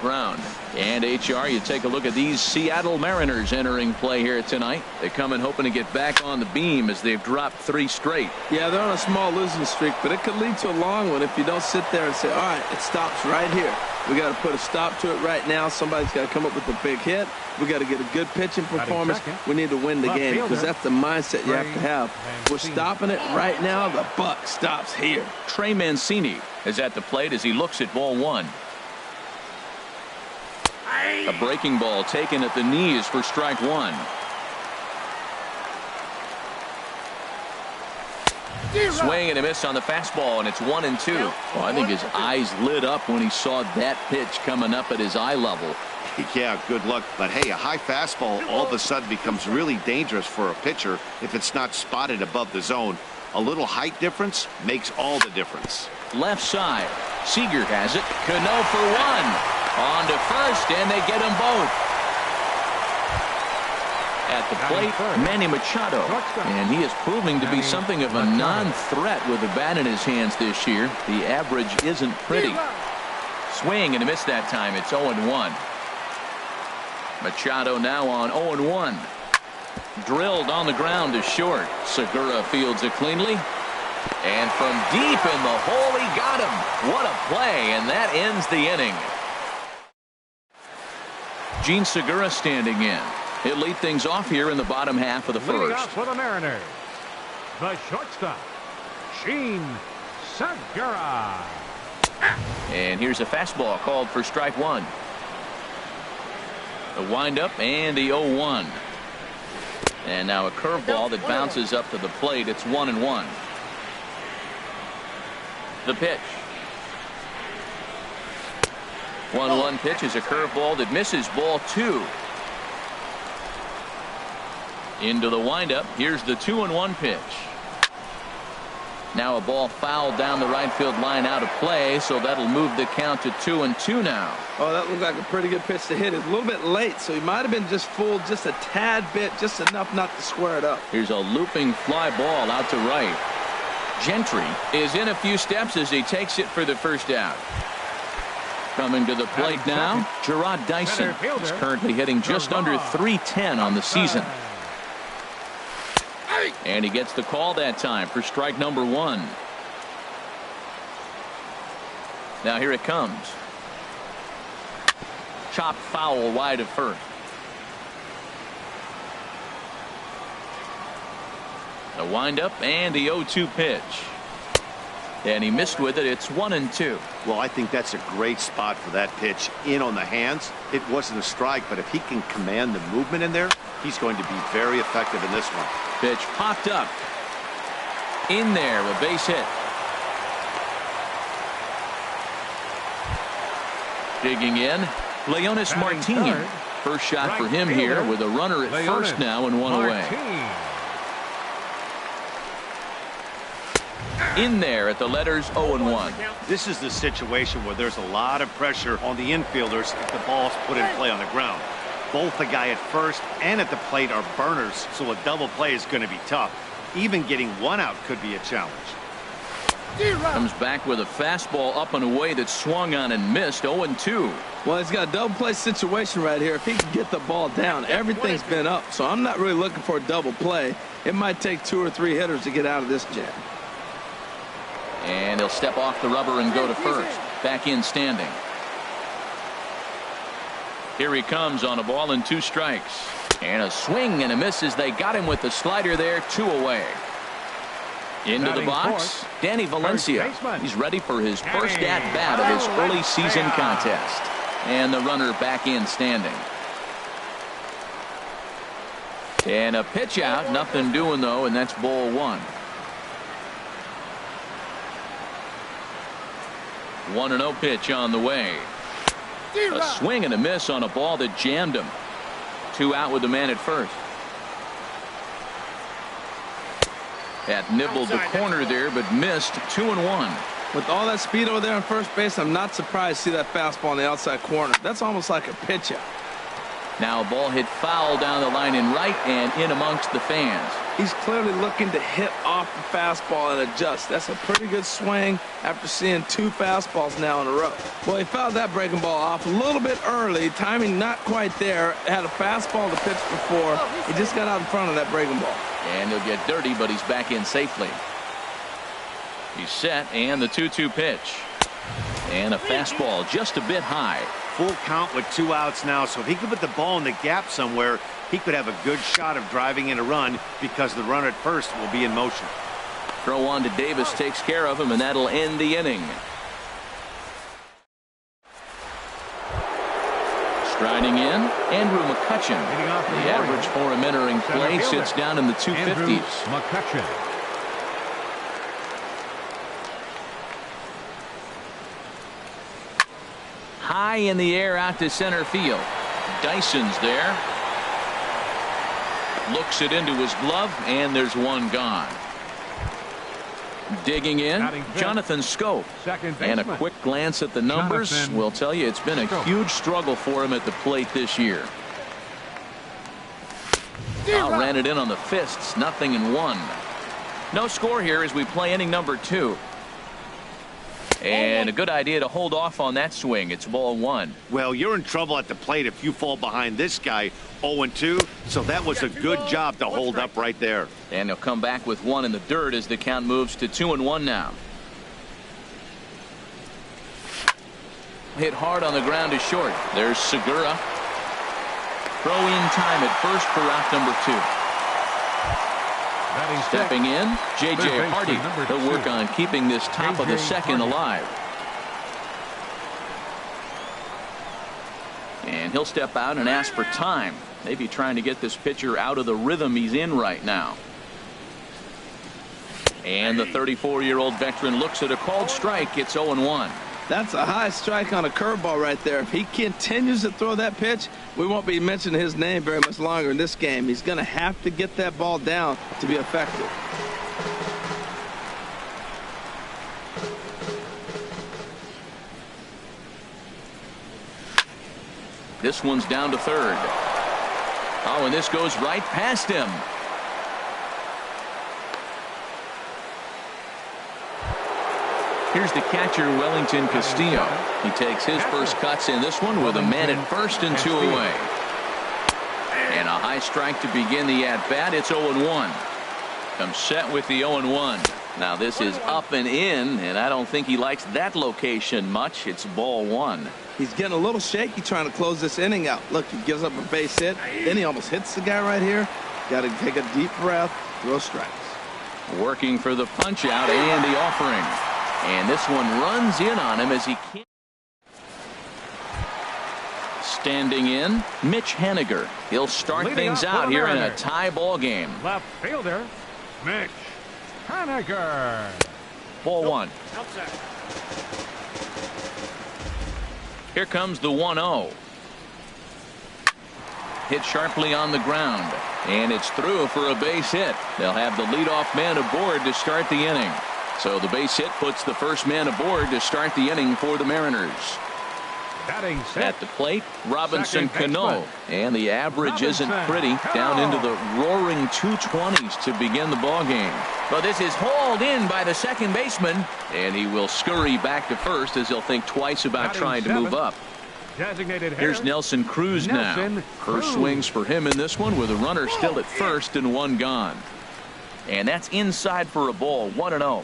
ground. And HR, you take a look at these Seattle Mariners entering play here tonight. They come in hoping to get back on the beam as they've dropped 3 straight. Yeah, they're on a small losing streak, but it could lead to a long one if you don't sit there and say, all right, it stops right here. We got to put a stop to it right now. Somebody's got to come up with a big hit. We got to get a good pitching performance. We need to win the game because that's the mindset you have to have. We're stopping it right now. The buck stops here. Trey Mancini is at the plate as he looks at ball 1. A breaking ball taken at the knees for strike 1. Swing and a miss on the fastball, and it's 1-2. Well, I think his eyes lit up when he saw that pitch coming up at his eye level. Yeah, good luck. But hey, a high fastball all of a sudden becomes really dangerous for a pitcher if it's not spotted above the zone. A little height difference makes all the difference. Left side. Seager has it. Cano for 1. On to first, and they get them both. At the plate, Manny Machado. And he is proving to be something of a non-threat with the bat in his hands this year. The average isn't pretty. Swing and a miss that time. It's 0-1. Machado now on 0-1. Drilled on the ground to short. Segura fields it cleanly. And from deep in the hole, he got him. What a play, and that ends the inning. Gene Segura standing in. He'll lead things off here in the bottom half of the first. Leading off for the Mariners, the shortstop, Gene Segura. And here's a fastball called for strike 1. The windup and the 0-1. And now a curveball that bounces up to the plate. It's 1-1. The pitch. 1-1 pitch is a curveball that misses ball 2. Into the windup. Here's the 2-1 pitch. Now a ball fouled down the right field line out of play, so that'll move the count to 2-2 now. Oh, that looked like a pretty good pitch to hit. It's a little bit late, so he might have been just fooled just a tad bit, just enough not to square it up. Here's a looping fly ball out to right. Gentry is in a few steps as he takes it for the first out. Coming to the plate now, Gerard Dyson is currently hitting just under .310 on the season. And he gets the call that time for strike number 1. Now here it comes. Chopped foul wide of first. The windup and the 0-2 pitch. And he missed with it. It's 1-2. Well, I think that's a great spot for that pitch. In on the hands. It wasn't a strike, but if he can command the movement in there, he's going to be very effective in this one. Pitch popped up. In there, a base hit. Digging in, Leonis Martin. First shot for him here with a runner at first now and 1 away. In there at the letters 0-1. This is the situation where there's a lot of pressure on the infielders if the ball's put in play on the ground. Both the guy at first and at the plate are burners, so a double play is going to be tough. Even getting 1 out could be a challenge. Comes back with a fastball up and away that swung on and missed. 0-2. Well, he's got a double play situation right here. If he can get the ball down, everything's been up, so I'm not really looking for a double play. It might take 2 or 3 hitters to get out of this jam. And he'll step off the rubber and go to first. Back in standing. Here he comes on a ball and 2 strikes. And a swing and a miss as they got him with the slider there. 2 away. Into the box, Danny Valencia. He's ready for his first at-bat of his early season contest. And the runner back in standing. And a pitch out. Nothing doing, though, and that's ball 1. 1-0 pitch on the way. A swing and a miss on a ball that jammed him. 2 out with the man at first. That nibbled the corner there, but missed. 2-1. With all that speed over there on first base, I'm not surprised to see that fastball on the outside corner. That's almost like a pitch out. Now a ball hit foul down the line in right and in amongst the fans. He's clearly looking to hit off the fastball and adjust. That's a pretty good swing after seeing 2 fastballs now in a row. Well, he fouled that breaking ball off a little bit early. Timing not quite there. Had a fastball to pitch before. He just got out in front of that breaking ball. And he'll get dirty, but he's back in safely. He's set, and the 2-2 pitch. And a fastball just a bit high. Full count with 2 outs now, so if he could put the ball in the gap somewhere, he could have a good shot of driving in a run because the runner at first will be in motion. Throw on to Davis takes care of him, and that'll end the inning. Striding in, Andrew McCutchen. The average for him entering play sits down in the 250s. McCutchen. High in the air out to center field. Dyson's there. Looks it into his glove, and there's one gone. Digging in, Jonathan Scope. And a quick glance at the numbers will tell you it's been a huge struggle for him at the plate this year. Ran it in on the fists, 0-1. No score here as we play inning number 2. And a good idea to hold off on that swing. It's ball 1. Well, you're in trouble at the plate if you fall behind this guy 0-2. So that was a good job to hold up right there. And he'll come back with 1 in the dirt as the count moves to 2-1 now. Hit hard on the ground to short. There's Segura. Throw in time at first for out number 2. Stepping in, J.J. Hardy. He'll work on keeping this top of the second alive. And he'll step out and ask for time. Maybe trying to get this pitcher out of the rhythm he's in right now. And the 34-year-old veteran looks at a called strike. It's 0-1. That's a high strike on a curveball right there. If he continues to throw that pitch, we won't be mentioning his name very much longer in this game. He's going to have to get that ball down to be effective. This one's down to third. Oh, and this goes right past him. Here's the catcher, Wellington Castillo. He takes his first cuts in this one with a man at first and 2 away. And a high strike to begin the at-bat. It's 0-1. Comes set with the 0-1. Now this is up and in, and I don't think he likes that location much. It's ball 1. He's getting a little shaky trying to close this inning out. Look, he gives up a base hit. Then he almost hits the guy right here. Got to take a deep breath, throw strikes. Working for the punch out and the offering. And this one runs in on him as he can't. Standing in, Mitch Haniger. He'll start things out here in a tie ball game. Left fielder, Mitch Haniger. Ball 1. Here comes the 1-0. Hit sharply on the ground. And it's through for a base hit. They'll have the leadoff man aboard to start the inning. So the base hit puts the first man aboard to start the inning for the Mariners. At the plate, Robinson Cano. And the average isn't pretty. Down into the roaring 220s to begin the ball game. But this is hauled in by the second baseman. And he will scurry back to first as he'll think twice about trying to move up. Here's Nelson Cruz now. First swings for him in this one with a runner still at first and 1 gone. And that's inside for a ball. 1-0.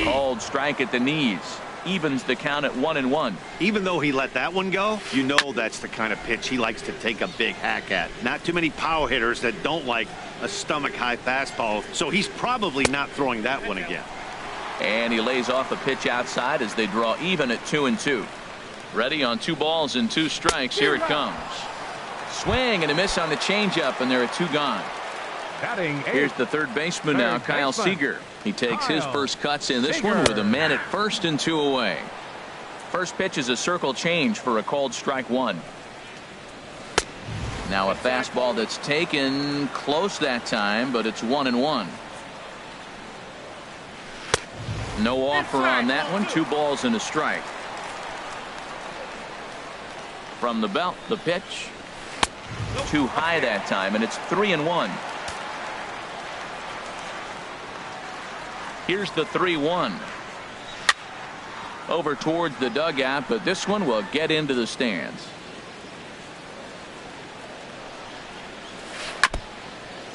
Called strike at the knees. Evens the count at 1-1. Even though he let that one go, you know that's the kind of pitch he likes to take a big hack at. Not too many power hitters that don't like a stomach-high fastball, so he's probably not throwing that one again. And he lays off a pitch outside as they draw even at 2-2. Ready on 2 balls and 2 strikes. Here it comes. Swing and a miss on the changeup, and there are 2 gone. Here's the third baseman now, Kyle Seager. He takes his first cuts in this one with a man at first and 2 away. First pitch is a circle change for a called strike 1. Now a fastball that's taken close that time, but it's 1-1. No offer on that one. 2 balls and a strike. From the belt, the pitch. Too high that time, and it's 3-1. Here's the 3-1. Over towards the dugout, but this one will get into the stands.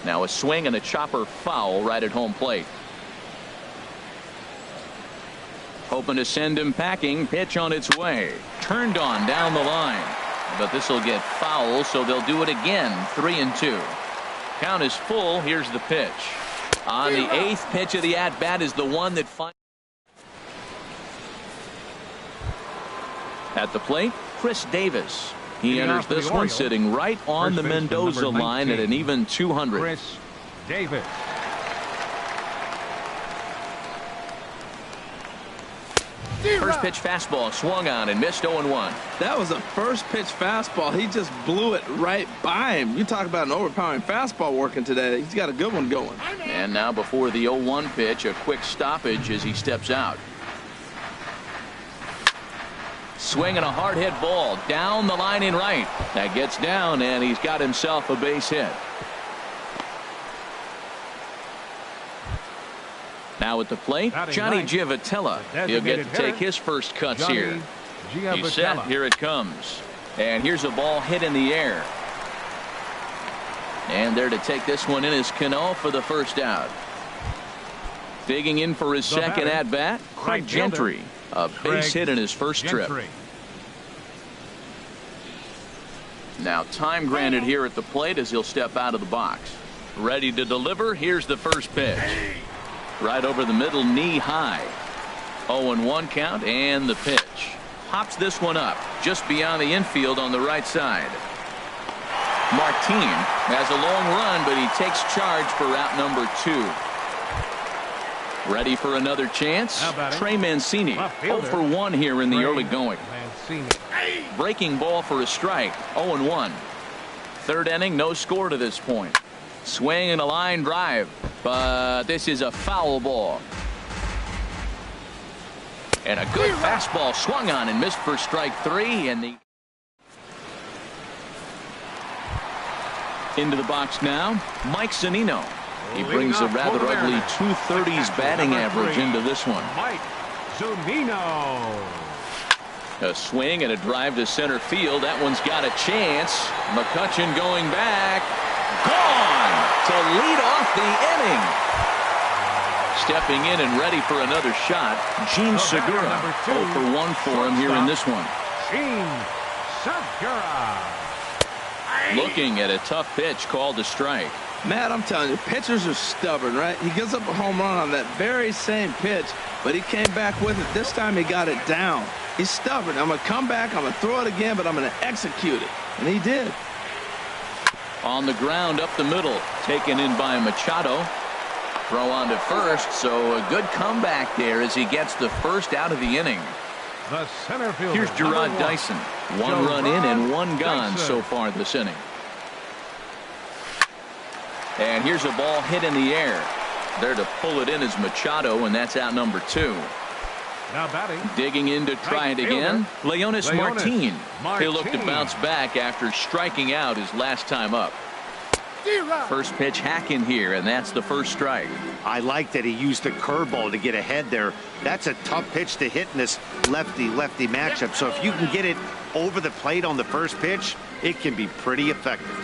Now a swing and a chopper foul right at home plate. Hoping to send him packing. Pitch on its way. Turned on down the line. But this will get foul, so they'll do it again. 3-2. Count is full. Here's the pitch. On the 8th pitch of the at-bat is the one that finds. At the plate, Chris Davis. He enters this one sitting right on the Mendoza line at an even 200. Chris Davis. First pitch fastball swung on and missed. 0-1. That was a first pitch fastball. He just blew it right by him. You talk about an overpowering fastball working today. He's got a good one going. And now before the 0-1 pitch, a quick stoppage as he steps out. Swing and a hard hit ball down the line in right. That gets down, and he's got himself a base hit. Now at the plate, Johnny Giavotella. He'll get to take his first cuts here. He's set. Here it comes. And here's a ball hit in the air. And there to take this one in is Cano for the first out. Digging in for his second at-bat, Craig Gentry. A base hit in his first trip. Now time granted here at the plate as he'll step out of the box. Ready to deliver. Here's the first pitch. Right over the middle, knee high. 0-1 count, and the pitch. Hops this one up just beyond the infield on the right side. Martin has a long run, but he takes charge for route number 2. Ready for another chance. Trey Mancini 0-for-1 here in the early going. Breaking ball for a strike. 0-1. Third inning, no score to this point. Swing and a line drive, but this is a foul ball. And a good fastball swung on and missed for strike 3. And the into the box now, Mike Zunino. He brings a rather ugly 230s batting average into this one. Mike Zunino. A swing and a drive to center field. That one's got a chance. McCutchen going back. Gone to lead off the inning. Stepping in and ready for another shot, Gene Segura. 0-for-1 for him here in this one. Gene Segura. Looking at a tough pitch called a strike. Matt, I'm telling you, pitchers are stubborn, right? He gives up a home run on that very same pitch, but he came back with it. This time he got it down. He's stubborn. I'm going to come back, I'm going to throw it again, but I'm going to execute it. And he did. On the ground up the middle, taken in by Machado. Throw on to first, so a good comeback there as he gets the first out of the inning. The center fielder. Here's Gerard Dyson. One run in and one gone so far this inning. And here's a ball hit in the air. There to pull it in is Machado, and that's out number 2. Now batting. Digging in to try it again, Leonis Martin. He'll look to bounce back after striking out his last time up. First pitch hack in here, and that's the first strike. I like that he used the curveball to get ahead there. That's a tough pitch to hit in this lefty-lefty matchup. So if you can get it over the plate on the first pitch, it can be pretty effective.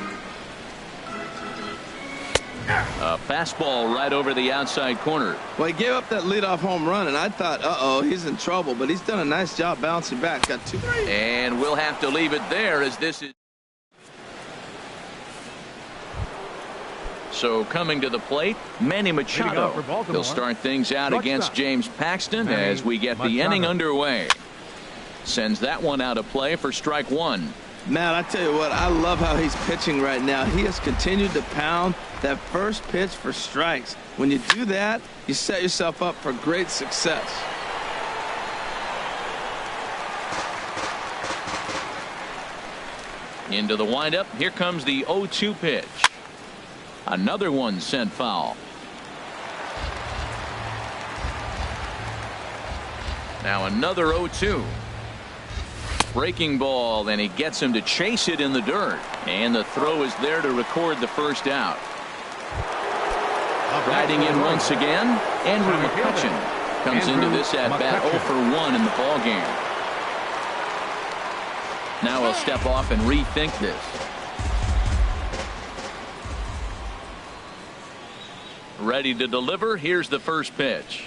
A fastball right over the outside corner. Well, he gave up that leadoff home run, and I thought, uh-oh, he's in trouble. But he's done a nice job bouncing back. Got 2. And we'll have to leave it there as this is. So coming to the plate, Manny Machado. He'll start things out against James Paxton as we get the inning underway. Sends that one out of play for strike 1. Matt, I tell you what, I love how he's pitching right now. He has continued to pound that first pitch for strikes. When you do that, you set yourself up for great success. Into the windup. Here comes the 0-2 pitch. Another one sent foul. Now another 0-2. Breaking ball, and he gets him to chase it in the dirt. And the throw is there to record the first out. Riding in once again, Andrew McCutchen comes into this at-bat 0 for 1 in the ball game. Now he'll step off and rethink this. Ready to deliver. Here's the first pitch.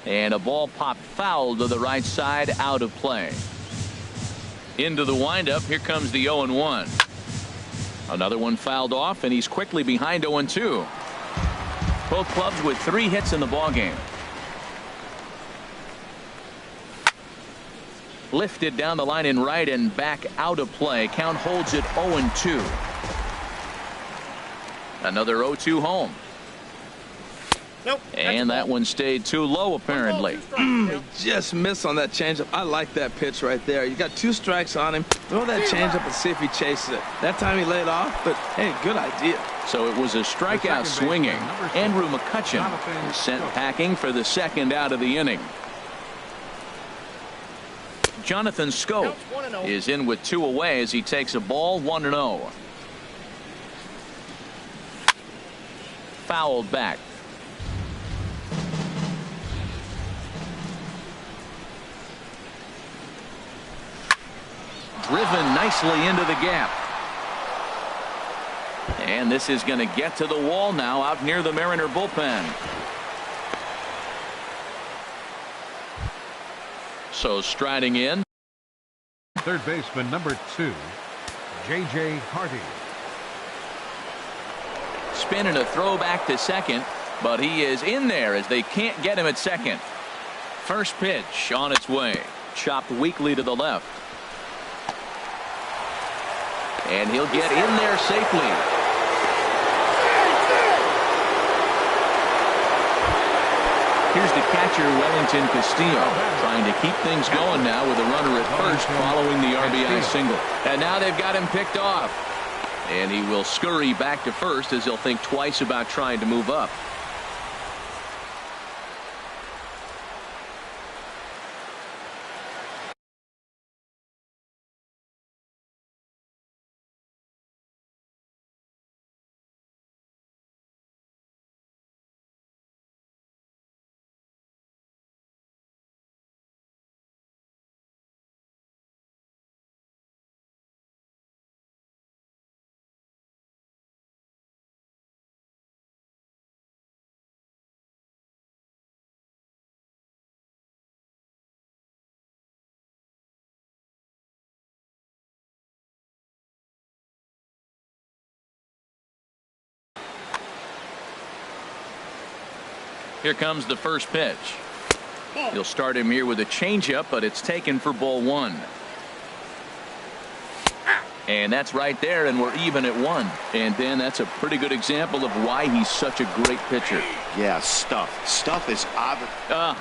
And a ball popped foul to the right side, out of play. Into the windup. Here comes the 0-1. Another one fouled off, and he's quickly behind 0-2. Both clubs with 3 hits in the ball game. Lifted down the line in right and back out of play. Count holds it 0-2. Another 0-2 home. Nope. And that one stayed too low, apparently. Just missed on that changeup. I like that pitch right there. You got 2 strikes on him. Throw that changeup and see if he chases it. That time he laid off, but hey, good idea. So it was a strikeout swinging. Andrew McCutchen is sent packing for the second out of the inning. Jonathan Scope is in with 2 away as he takes a ball 1-0. Fouled back. Driven nicely into the gap. And this is going to get to the wall now out near the Mariner bullpen. So striding in. Third baseman number 2, J.J. Hardy. Spinning a throw back to second, but he is in there as they can't get him at second. First pitch on its way. Chopped weakly to the left. And he'll get in there safely. Here's the catcher, Wellington Castillo, trying to keep things going now with a runner at first following the RBI single. And now they've got him picked off. And he will scurry back to first as he'll think twice about trying to move up. Here comes the first pitch. He'll start him here with a changeup, but it's taken for ball 1. And that's right there, and we're even at 1. And then that's a pretty good example of why he's such a great pitcher. Yeah, Stuff. Stuff is obvious.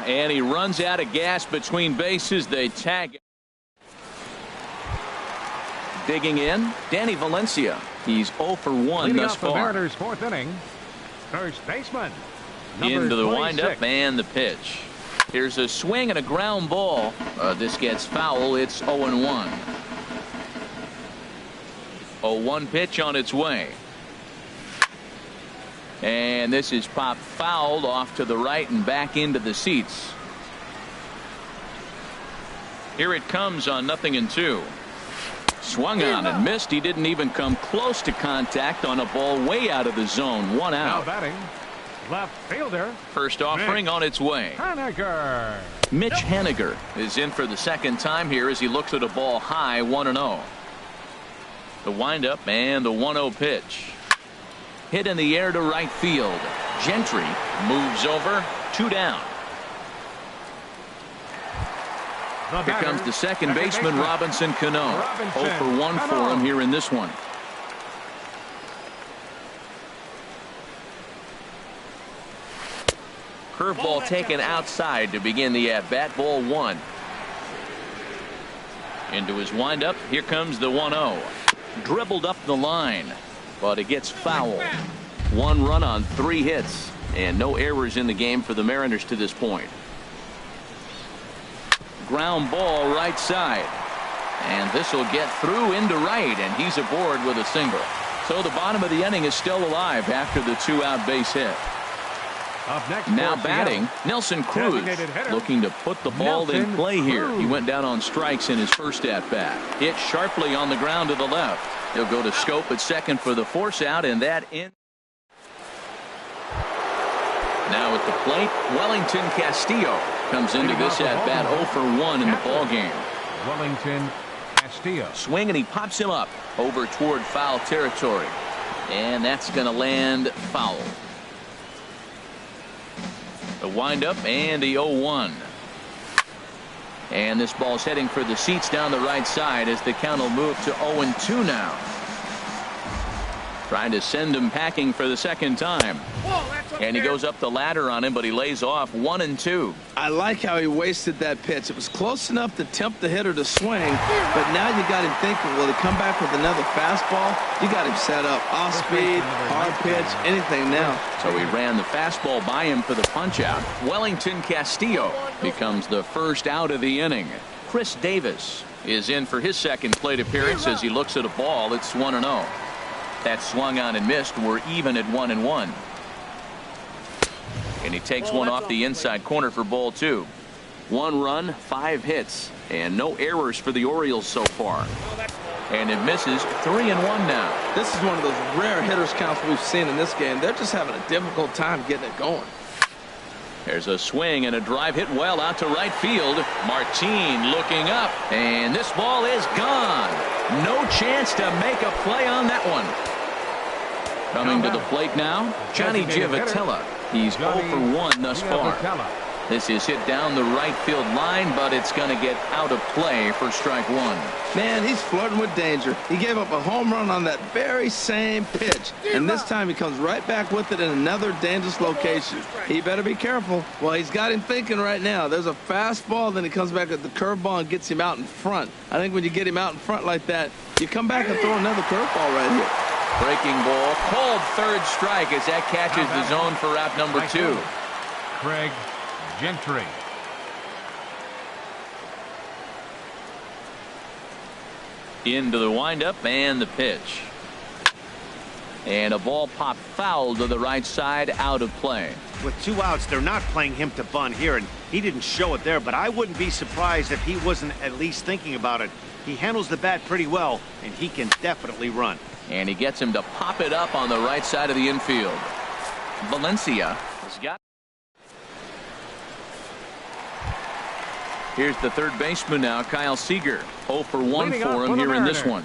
And he runs out of gas between bases. They tag. Digging in, Danny Valencia. He's 0 for 1 thus far. The Mariners' 4th inning. First baseman. Into the 26. windup and the pitch. Here's a swing and a ground ball. This gets foul. It's 0-1. 0-1 pitch on its way. And this is popped fouled off to the right and back into the seats. Here it comes on 0-2. Swung on and missed. He didn't even come close to contact on a ball way out of the zone. 1 out. Now batting, left fielder. First offering on its way. Haniger. Mitch Haniger is in for the second time here as he looks at a ball high. 1-0. The windup and the 1-0 pitch. Hit in the air to right field. Gentry moves over. 2 down. Here comes the second baseman, Robinson Cano. 0 for 1 for him here in this one. Curveball taken outside to begin the at-bat. Ball 1. Into his windup. Here comes the 1-0. Dribbled up the line, but it gets fouled. 1 run on 3 hits, and no errors in the game for the Mariners to this point. ground ball right side. And this will get through into right, and he's aboard with a single. So the bottom of the inning is still alive after the 2-out base hit. Up next, now batting, Nelson Cruz, looking to put the ball in play here. He went down on strikes in his first at-bat. Hit sharply on the ground to the left. He'll go to Scope at second for the force out, and that in. Now at the plate, Wellington Castillo comes into this at-bat 0 for 1 in the ball game. Wellington Castillo. Swing, and he pops him up over toward foul territory. And that's going to land foul. The windup and the 0-1. And this ball's heading for the seats down the right side as the count will move to 0-2 now. Trying to send him packing for the second time. And he goes up the ladder on him, but he lays off 1-2. I like how he wasted that pitch. It was close enough to tempt the hitter to swing, but now you got him thinking, will he come back with another fastball? You got him set up. Off speed, hard pitch, anything now. So he ran the fastball by him for the punch out. Wellington Castillo becomes the first out of the inning. Chris Davis is in for his second plate appearance as he looks at a ball that's 1-0. That swung on and missed. We're even at 1-1. And he takes one off the inside corner for ball 2. 1 run, 5 hits, and no errors for the Orioles so far. And it misses. 3-1 now. This is one of those rare hitters counts we've seen in this game. They're just having a difficult time getting it going. There's a swing and a drive hit well out to right field. Martin looking up, and this ball is gone. No chance to make a play on that one. Coming to the plate now, Johnny Giavotella. He's 0 for 1 thus far. This is hit down the right field line, but it's going to get out of play for strike 1. Man, he's flirting with danger. He gave up a home run on that very same pitch, and this time he comes right back with it in another dangerous location. He better be careful. Well, he's got him thinking right now. There's a fastball, then he comes back at the curveball and gets him out in front. I think when you get him out in front like that, you come back and throw another curveball right here. Breaking ball, called third strike as that catches the zone for out number 2. Craig Gentry. Into the windup and the pitch. And a ball popped foul to the right side, out of play. With 2 outs, they're not playing him to bunt here, and he didn't show it there, but I wouldn't be surprised if he wasn't at least thinking about it. He handles the bat pretty well, and he can definitely run. And he gets him to pop it up on the right side of the infield. Valencia has got. Here's the third baseman now, Kyle Seager. 0 for 1 for him here in this one.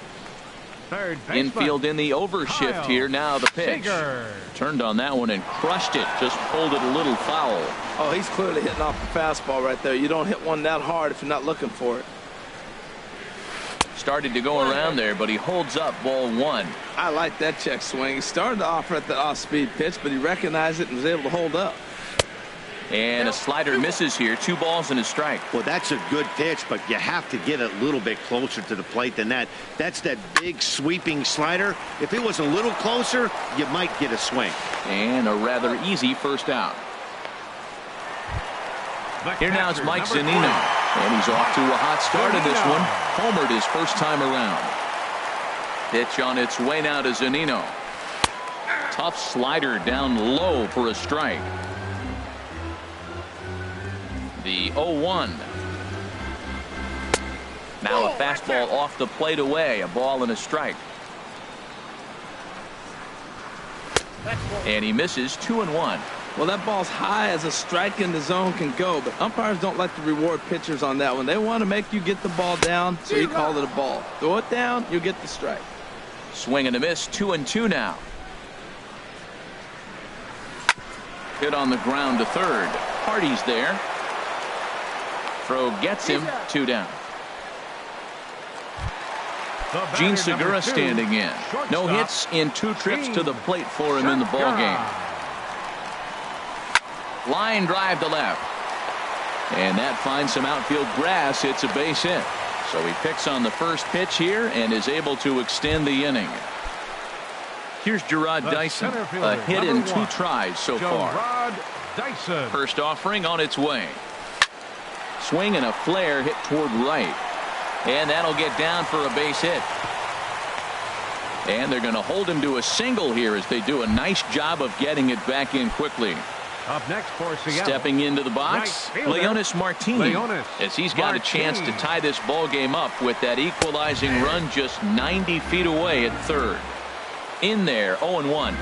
Third baseman. Infield in the overshift Kyle here. Now the pitch. Seager. Turned on that one and crushed it. Just pulled it a little foul. Oh, he's clearly hitting off the fastball right there. You don't hit one that hard if you're not looking for it. Started to go around there, but he holds up ball 1. I like that check swing. He started to offer at the off-speed pitch, but he recognized it and was able to hold up. And a slider misses here. 2 balls and a strike. Well, that's a good pitch, but you have to get a little bit closer to the plate than that. That's that big sweeping slider. If it was a little closer, you might get a swing. And a rather easy first out. Here now is Mike Zunino. And he's off to a hot start in this one. Homered his first time around. Pitch on its way now to Zunino. Tough slider down low for a strike. The 0-1. Now a fastball off the plate away. A ball and a strike. And he misses. 2-1. Well, that ball's high as a strike in the zone can go, but umpires don't like to reward pitchers on that one. They want to make you get the ball down, so you call it a ball. Throw it down, you get the strike. Swing and a miss. 2-2 now. Hit on the ground to third. Hardy's there. Throw gets him. 2 down. Gene Segura standing in. No hits in 2 trips to the plate for him in the ball game. Line drive to left. And that finds some outfield grass. It's a base hit. So he picks on the first pitch here and is able to extend the inning. Here's Gerard Dyson. A hit in 2 tries so far. Dyson. First offering on its way. Swing and a flare hit toward right. And that'll get down for a base hit. And they're going to hold him to a single here as they do a nice job of getting it back in quickly. Up next for Seattle. Stepping into the box, Leonis Martin, as he's got a chance to tie this ball game up with that equalizing run just 90 feet away at third. In there, 0-1.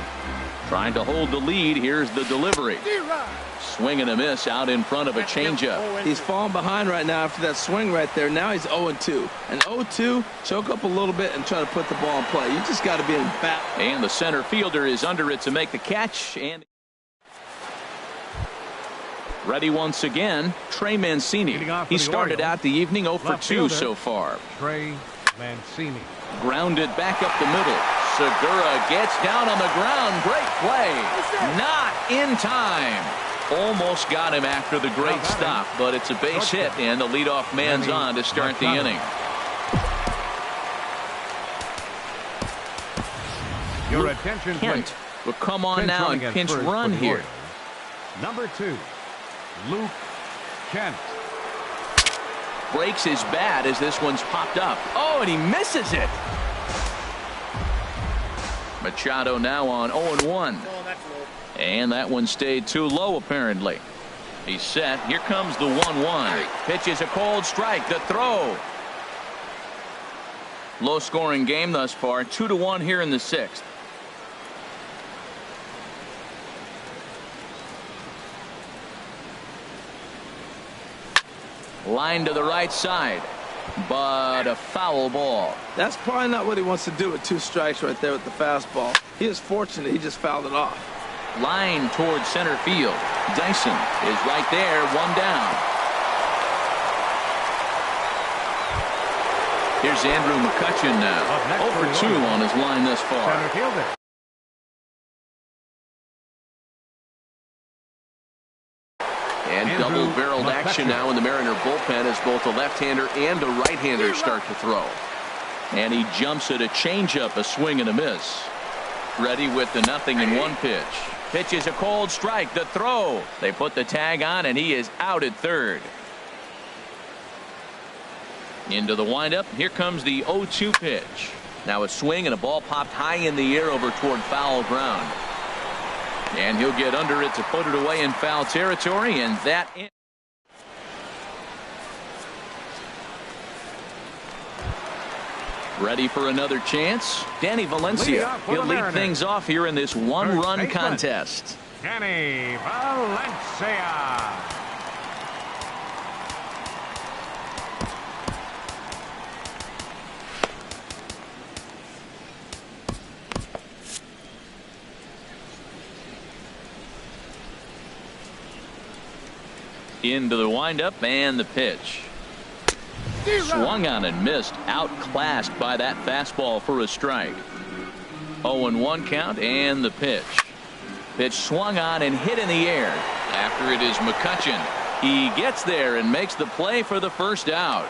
Trying to hold the lead. Here's the delivery. Swing and a miss out in front of a changeup. He's falling behind right now after that swing right there. Now he's 0-2. And 0-2, choke up a little bit and try to put the ball in play. You just got to be in bat. And the center fielder is under it to make the catch. And ready once again, Trey Mancini. He started out the evening 0 for 2 so far. Trey Mancini. Grounded back up the middle. Segura gets down on the ground. Great play. Not in time. Almost got him after the great stop, but it's a base hit, and the leadoff man's on to start the inning. Your attention, Kent will come on now and pinch run here. Number 2, Luke Kent. Breaks his bat as this one's popped up. Oh, and he misses it. Machado now on 0-1. And that one stayed too low, apparently. He's set. Here comes the 1-1. Pitches a cold strike. The throw. Low scoring game thus far. 2-1 here in the 6th. Line to the right side, but a foul ball. That's probably not what he wants to do with 2 strikes right there with the fastball. He is fortunate he just fouled it off. Line towards center field. Dyson is right there, 1 down. Here's Andrew McCutchen now. 0 for 2 on his line thus far. Center fielder. And double-barreled action now in the Mariner bullpen as both a left-hander and a right-hander start to throw. And he jumps at a changeup, a swing and a miss. Ready with the 0-1 pitch. Pitches a cold strike. The throw. They put the tag on, and he is out at third. Into the windup. Here comes the 0-2 pitch. Now a swing and a ball popped high in the air over toward foul ground. And he'll get under it to put it away in foul territory, and that in. Ready for another chance. Danny Valencia. He'll lead things off here in this one-run contest. Danny Valencia. Into the windup and the pitch. Swung on and missed. Outclassed by that fastball for a strike. 0-1 count and the pitch. Pitch swung on and hit in the air. After it is McCutchen. He gets there and makes the play for the first out.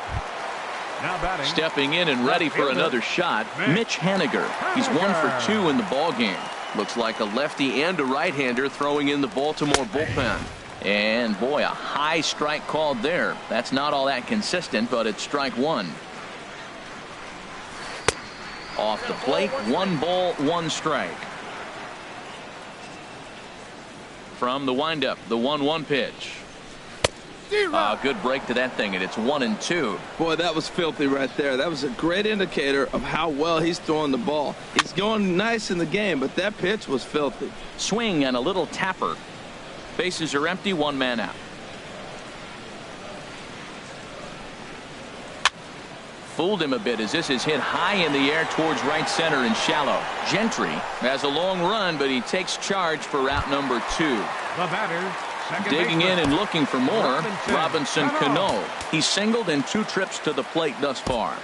Now batting. Stepping in and ready for another shot, Mitch Haniger. He's 1 for 2 in the ballgame. Looks like a lefty and a right-hander throwing in the Baltimore bullpen. And boy, a high strike called there. That's not all that consistent, but it's strike 1. Off the plate, 1 ball, 1 strike. From the windup, the 1-1 pitch. Good break to that thing, and it's 1-2. Boy, that was filthy right there. That was a great indicator of how well he's throwing the ball. He's going nice in the game, but that pitch was filthy. Swing and a little tapper. Bases are empty, 1 man out. Fooled him a bit as this is hit high in the air towards right center and shallow. Gentry has a long run, but he takes charge for route number 2. The batter, digging in and looking for more. Robinson Cano. He's singled in 2 trips to the plate thus far.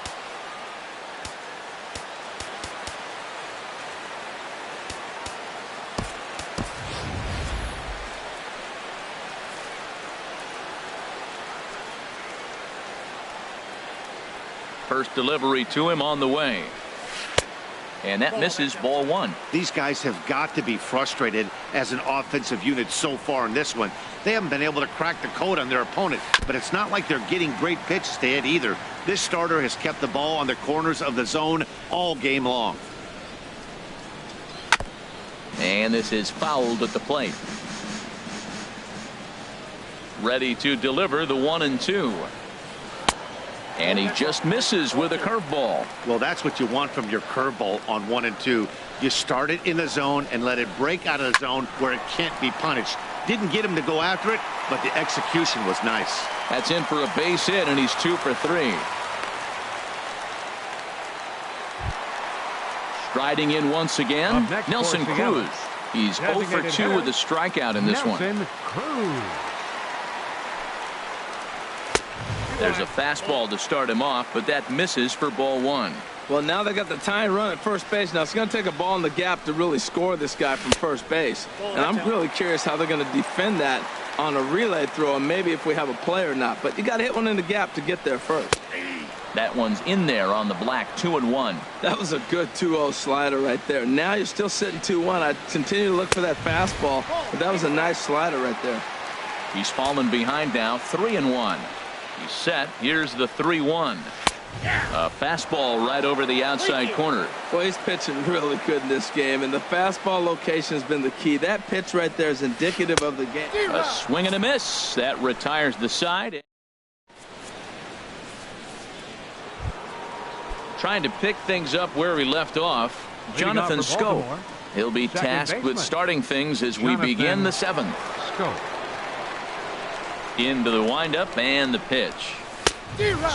First delivery to him on the way. And that misses, ball 1. These guys have got to be frustrated as an offensive unit so far in this one. They haven't been able to crack the code on their opponent, but it's not like they're getting great pitches to hit either. This starter has kept the ball on the corners of the zone all game long. And this is fouled at the plate. Ready to deliver the 1-2. And he just misses with a curveball. Well, that's what you want from your curveball on 1-2. You start it in the zone and let it break out of the zone where it can't be punished. Didn't get him to go after it, but the execution was nice. That's in for a base hit, and he's 2 for 3. Striding in once again, Nelson Cruz. He's 0 for 2 with a strikeout in this one. There's a fastball to start him off, but that misses for ball 1. Well, now they got the tying run at first base. Now it's going to take a ball in the gap to really score this guy from first base. And I'm really curious how they're going to defend that on a relay throw, and maybe if we have a play or not. But you got to hit one in the gap to get there first. That one's in there on the black, 2-1. That was a good 2-0 slider right there. Now you're still sitting 2-1. I continue to look for that fastball, but that was a nice slider right there. He's fallen behind now, 3-1. He's set. Here's the 3-1. A fastball right over the outside corner. Well, he's pitching really good in this game, and the fastball location has been the key. That pitch right there is indicative of the game. A swing and a miss. That retires the side. Trying to pick things up where we left off, Jonathan Scope. He'll be tasked with starting things as we begin the 7th. Into the windup and the pitch.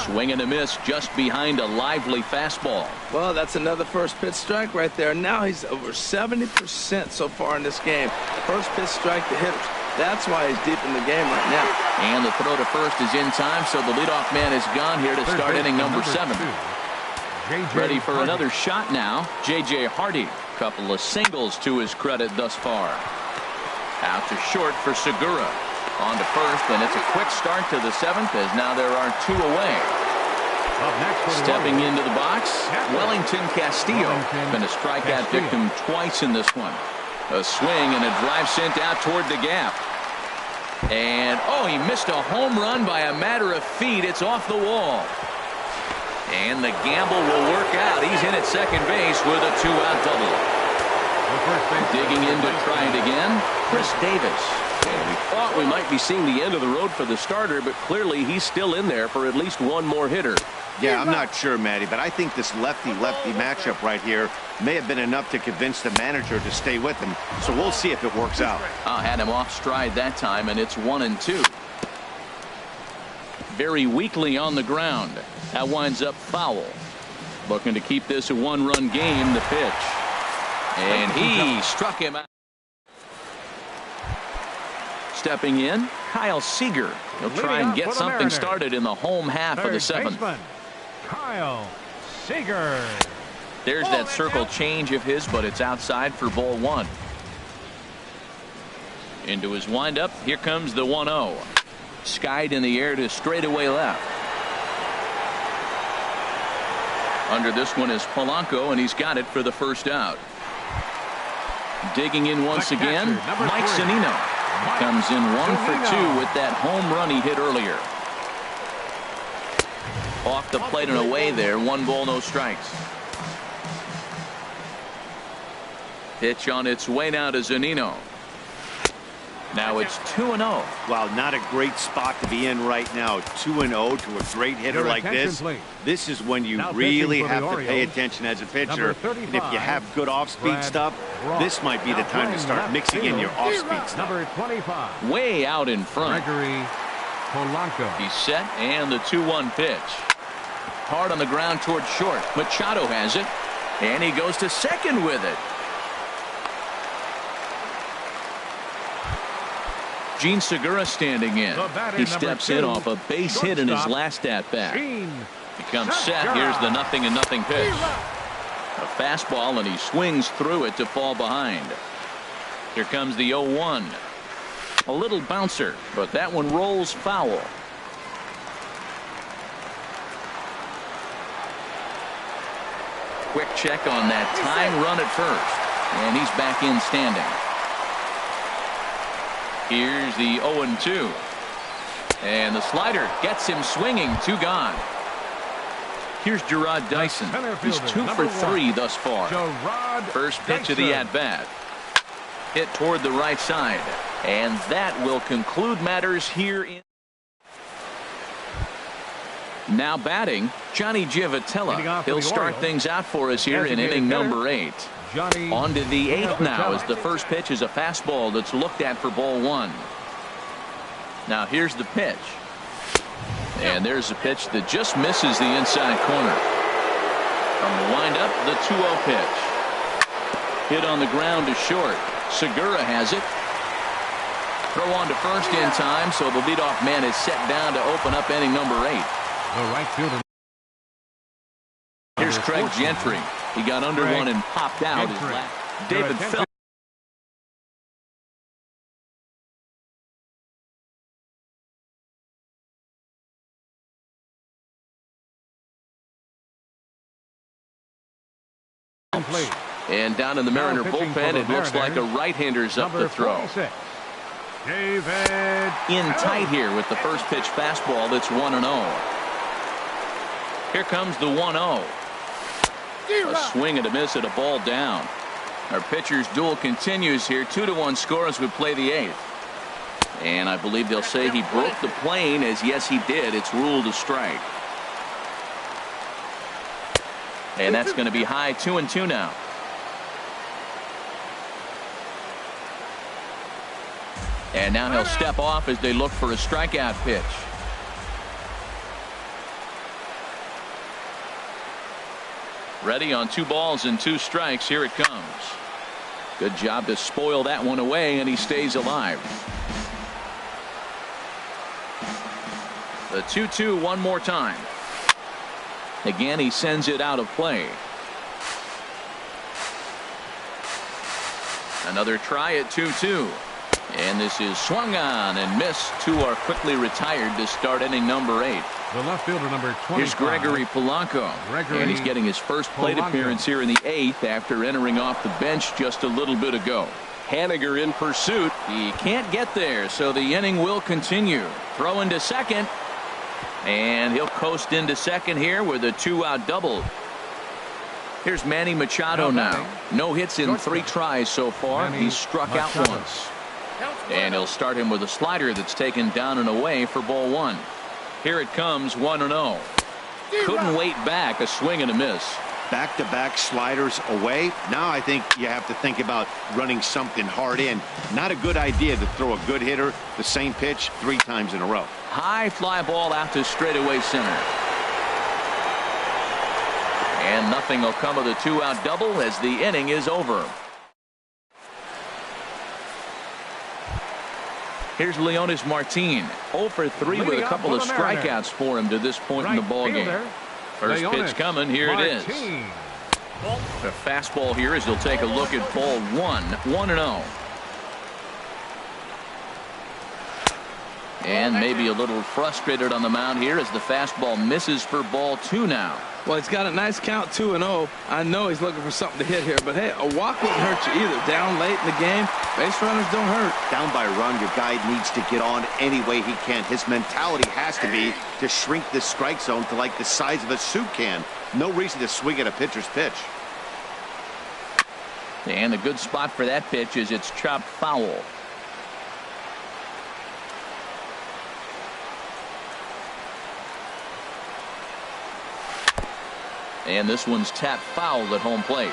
Swing and a miss just behind a lively fastball. Well, that's another first pitch strike right there. Now he's over 70% so far in this game. First pitch strike to hitters. That's why he's deep in the game right now. And the throw to first is in time, so the leadoff man is gone here to start inning number 7. Ready for another shot now, J.J. Hardy. Couple of singles to his credit thus far. Out to short for Segura. On to first, and it's a quick start to the 7th as now there are 2 away. Stepping into the box, Wellington Castillo. Been a strikeout victim twice in this one. A swing and a drive sent out toward the gap. And, oh, he missed a home run by a matter of feet. It's off the wall. And the gamble will work out. He's in at second base with a 2-out double. Digging in to try it again, Chris Davis. And we thought we might be seeing the end of the road for the starter, but clearly he's still in there for at least one more hitter. Yeah, I'm not sure, Matty, but I think this lefty-lefty matchup right here may have been enough to convince the manager to stay with him. So we'll see if it works out. Had him off stride that time, and it's 1-2. Very weakly on the ground. That winds up foul. Looking to keep this a 1-run game, the pitch. And he struck him out. Stepping in, Kyle Seager. He'll try and get something started in the home half of the 7th. Kyle Seager. There's that circle change of his, but it's outside for ball 1. Into his windup, here comes the 1-0. Skied in the air to straightaway left. Under this one is Polanco, and he's got it for the first out. Digging in once again, Mike Zunino. Comes in 1 for 2 with that home run he hit earlier. Off the plate and away there. 1 ball, no strikes. Pitch on its way now to Zunino. Now it's 2-0. Wow, not a great spot to be in right now. 2-0 to a great hitter like this. This is when you really have to pay attention as a pitcher. And if you have good off-speed stuff, this might be the time to start mixing in your off-speed stuff. Number 25. Way out in front. Gregory Polanco. He's set, and the 2-1 pitch. Hard on the ground toward short. Machado has it, and he goes to second with it. Gene Segura standing in. He steps in off a base hit in his last at-bat. Becomes set. Here's the 0-0 pitch. A fastball, and he swings through it to fall behind. Here comes the 0-1. A little bouncer, but that one rolls foul. Quick check on that time run at first, and he's back in standing. Here's the 0-2. And the slider gets him swinging. 2 gone. Here's Gerard Dyson. He's 2 for 3 thus far. First pitch of the at-bat. Hit toward the right side. And that will conclude matters here in. Now batting, Johnny Giavotella. He'll start things out for us here in inning number 8. On to the 8th now as the first pitch is a fastball that's looked at for ball 1. Now here's the pitch. And there's a pitch that just misses the inside corner. From the windup, the 2-0 pitch. Hit on the ground to short. Segura has it. Throw on to first in time, so the leadoff man is set down to open up inning number 8. The right fielder. Here's Craig Gentry. He got under one and popped out. David Phillips. And down in the Mariner bullpen, it looks like a right-hander's up to throw. David in tight here with the first pitch fastball. That's 1-0. Here comes the 1-0. A swing and a miss at a ball down. Our pitcher's duel continues here. 2-1 score as we play the 8th. And I believe they'll say he broke the plane, as yes he did. It's ruled a strike. And that's going to be high. 2-2 now. And now he'll step off as they look for a strikeout pitch. Ready on 2 balls and 2 strikes. Here it comes. Good job to spoil that one away, and he stays alive. The 2-2 one more time. Again, he sends it out of play. Another try at 2-2. And this is swung on and missed. 2 are quickly retired to start inning number 8. The left fielder, number 25. Here's Gregory Polanco. And he's getting his first plate appearance here in the 8th after entering off the bench just a little bit ago. Haniger in pursuit. He can't get there, so the inning will continue. Throw into second. And he'll coast into second here with a 2-out double. Here's Manny Machado now. No hits in 3 tries so far. He's struck out once. And he'll start him with a slider that's taken down and away for ball 1. Here it comes. 1-0. Couldn't wait back. A swing and a miss. Back-to-back sliders away. Now I think you have to think about running something hard in. Not a good idea to throw a good hitter the same pitch 3 times in a row. High fly ball out to straightaway center. And nothing will come of the 2-out double as the inning is over. Here's Leonis Martin. 0 for 3 with a couple of strikeouts for him to this point in the ballgame. First pitch coming. Here it is. The fastball here as he'll take a look at ball 1. 1-0. And maybe a little frustrated on the mound here as the fastball misses for ball 2 now. Well, he's got a nice count, 2-0. I know he's looking for something to hit here, but hey, a walk wouldn't hurt you either. Down late in the game, base runners don't hurt. Down by a run, your guy needs to get on any way he can. His mentality has to be to shrink this strike zone to like the size of a soup can. No reason to swing at a pitcher's pitch. And the good spot for that pitch is it's chopped foul. And this one's tapped foul at home plate.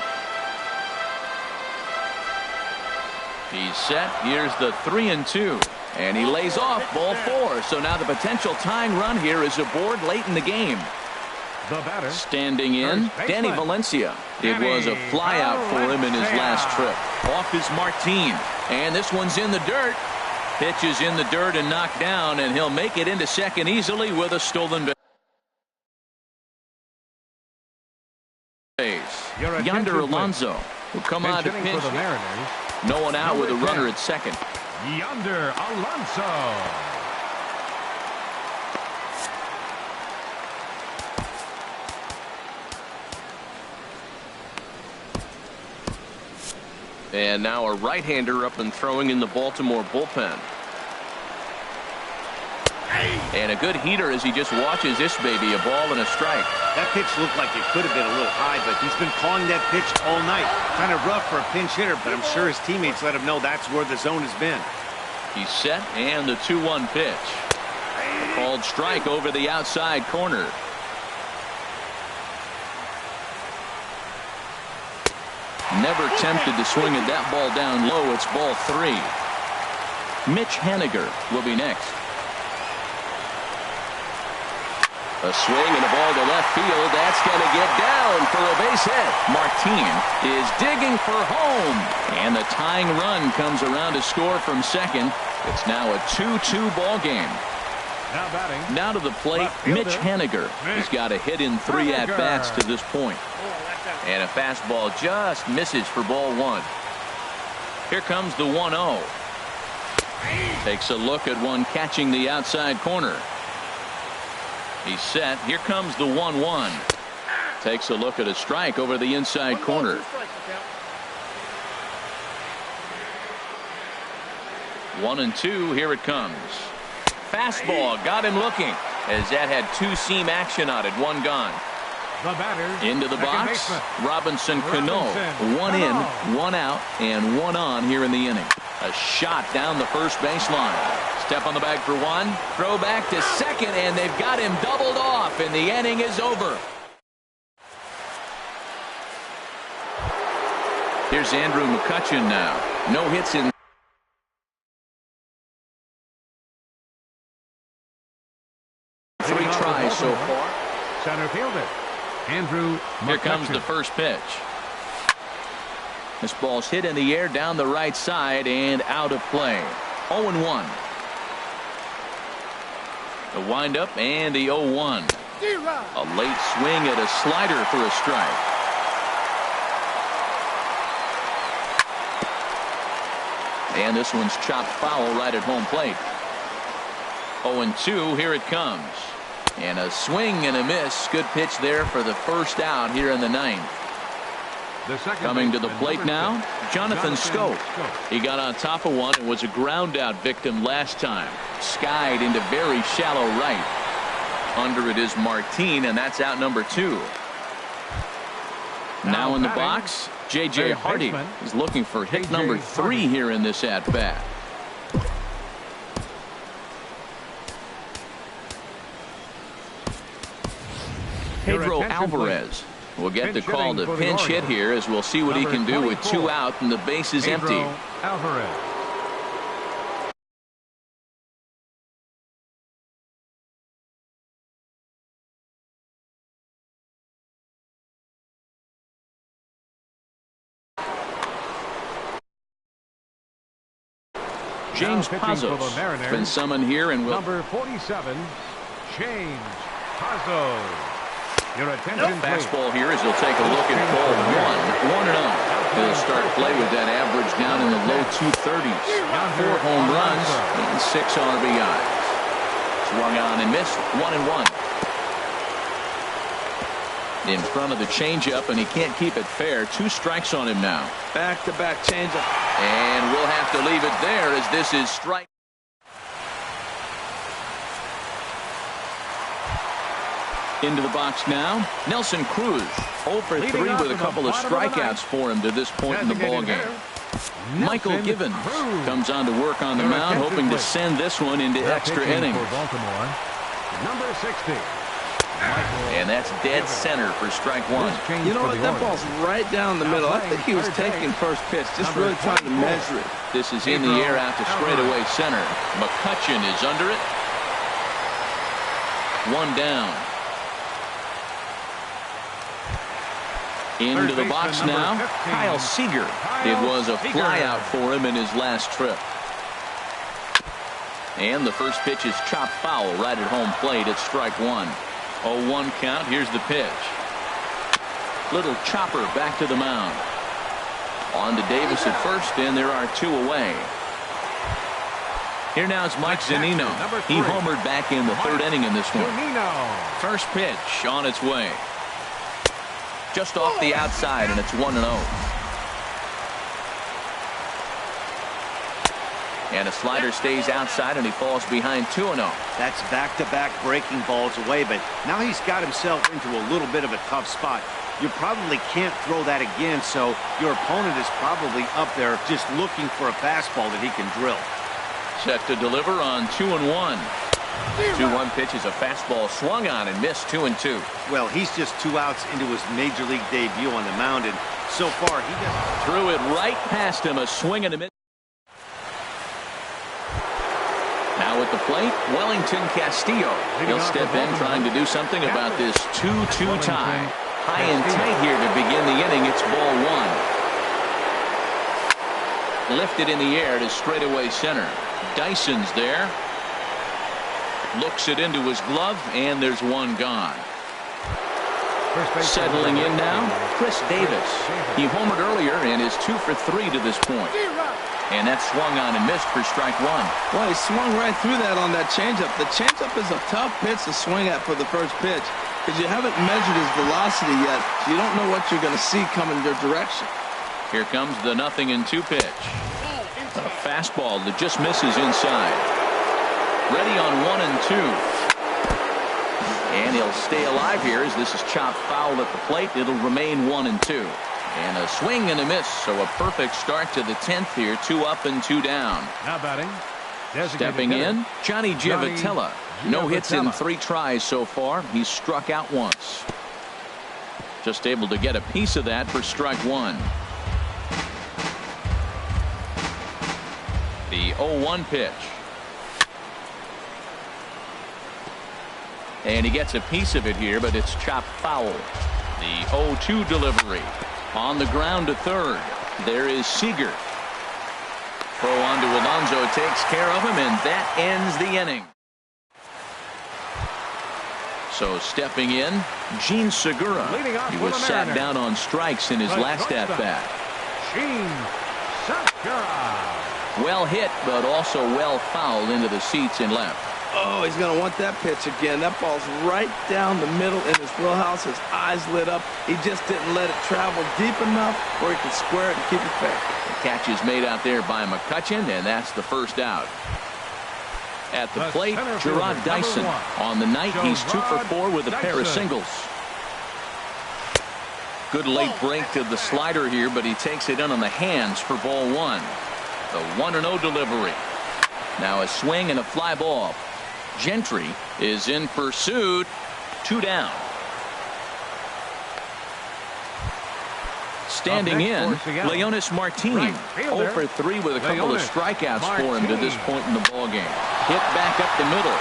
He's set. Here's the 3-2. And he lays off ball 4. So now the potential tying run here is aboard late in the game. The batter, standing in, Danny Valencia. It was a flyout for him in his last trip. Off is Martin. And this one's in the dirt. Pitch is in the dirt and knocked down, and he'll make it into second easily with a stolen base. Yonder Alonso will come on to pinch. No one out with a runner at second. Yonder Alonso. And now a right-hander up and throwing in the Baltimore bullpen. And a good heater as he just watches this baby, a ball and a strike. That pitch looked like it could have been a little high, but he's been calling that pitch all night. Kind of rough for a pinch hitter, but I'm sure his teammates let him know that's where the zone has been. He's set, and the 2-1 pitch. A called strike over the outside corner. Never tempted to swing at that ball down low. It's ball 3. Mitch Haniger will be next. A swing and a ball to left field. That's going to get down for a base hit. Martin is digging for home. And the tying run comes around to score from second. It's now a 2-2 ball game. Now batting. Now to the plate, Mitch Haniger. He's got a hit in 3 at-bats to this point. And a fastball just misses for ball 1. Here comes the 1-0. Takes a look at one catching the outside corner. He's set. Here comes the 1-1. Takes a look at a strike over the inside corner. 1-2. Here it comes. Fastball got him looking as that had 2-seam action on it. One gone. The batter. Into the box. Robinson Cano. 1 in, 1 out, and 1 on here in the inning. A shot down the first baseline. Step on the bag for 1. Throw back to second, and they've got him doubled off, and the inning is over. Here's Andrew McCutchen now. No hits in 3 tries so far. Center fielder Andrew McCutchen. Here comes the first pitch. This ball's hit in the air down the right side and out of play. 0-1. The windup and the 0-1. A late swing at a slider for a strike. And this one's chopped foul right at home plate. 0-2. Here it comes. And a swing and a miss. Good pitch there for the first out here in the 9th. Coming to the plate now, Jonathan Schoop. He got on top of one and was a ground out victim last time. Skied into very shallow right. Under it is Martin, and that's out number 2. Now in the box, J.J. Hardy is looking for hit number 3 here in this at bat. Pedro Alvarez will get the call to pinch hit here, as we'll see what he can do with 2 out and the base is empty. Alvarez. James Pazos been summoned here and will. Number 47, James Pazos. Your attention, fastball here as he'll take a look at ball 1. 1-0. He'll start play with that average down in the low 230s. 4 home runs and 6 RBIs. Swung on and missed. 1-1. In front of the changeup, and he can't keep it fair. 2 strikes on him now. Back-to-back changeup. And we'll have to leave it there as this is strike. Into the box now, Nelson Cruz. 0 for 3 with a couple of strikeouts for him to this point in the ballgame. Michael Givens comes on to work on the mound, hoping to send this one into extra innings. Number 60. And that's dead center for strike 1. You know what? That ball's right down the middle. I think he was taking first pitch, just really trying to measure it. This is in the air out to straightaway center. McCutchen is under it. 1 down. Into the box now, Kyle Seager. It was a flyout for him in his last trip. And the first pitch is chopped foul right at home plate. It's strike 1. 0-1 count. Here's the pitch. Little chopper back to the mound. On to Davis at first, and there are 2 away. Here now is Mike Zunino. He homered back in the 3rd inning in this one. First pitch on its way. Just off the outside, and it's 1-0. And And a slider stays outside, and he falls behind 2-0. That's back-to-back breaking balls away, but now he's got himself into a little bit of a tough spot. You probably can't throw that again, so your opponent is probably up there just looking for a fastball that he can drill. Set to deliver on 2-1. 2-1 pitch is a fastball swung on and missed. 2-2. Well, he's just 2 outs into his major league debut on the mound, and so far he doesn't. Threw it right past him. A swing and a miss. Now at the plate, Wellington Castillo. He'll step in trying to do something about this 2-2 tie. High and tight here to begin the inning. It's ball 1. Lifted in the air to straightaway center. Dyson's there. Looks it into his glove, and there's one gone. Settling in now, Chris Davis. He homered earlier and is 2 for 3 to this point. And that swung on and missed for strike 1. Well, he swung right through that on that changeup. The changeup is a tough pitch to swing at for the first pitch because you haven't measured his velocity yet. So you don't know what you're going to see coming your direction. Here comes the 0-2 pitch. A fastball that just misses inside. Ready on 1-2. And he'll stay alive here as this is chopped foul at the plate. It'll remain 1-2. And a swing and a miss, so a perfect start to the 10th here. 2 up and 2 down. Now batting. Stepping in, Johnny Giavotella. No hits in 3 tries so far. He's struck out once. Just able to get a piece of that for strike 1. The 0-1 pitch. And he gets a piece of it here, but it's chopped foul. The 0-2 delivery. On the ground to third. There is Seager. Throw on to Alonso takes care of him, and that ends the inning. So stepping in, Gene Segura. He was sat down on strikes in his last at-bat. Gene Segura. Well hit, but also well fouled into the seats in left. Oh, he's going to want that pitch again. That ball's right down the middle in his wheelhouse. His eyes lit up. He just didn't let it travel deep enough where he could square it and keep it fair. The catch is made out there by McCutchen, and that's the first out. At the plate, Gerard Dyson. On the night, he's 2 for 4 with a pair of singles. Good late break to the slider here, but he takes it in on the hands for ball 1. The 1-0 delivery. Now a swing and a fly ball. Gentry is in pursuit. 2 down. Standing in, Leonis Martin. 0 for 3 with a couple of strikeouts for him to this point in the ballgame. Hit back up the middle.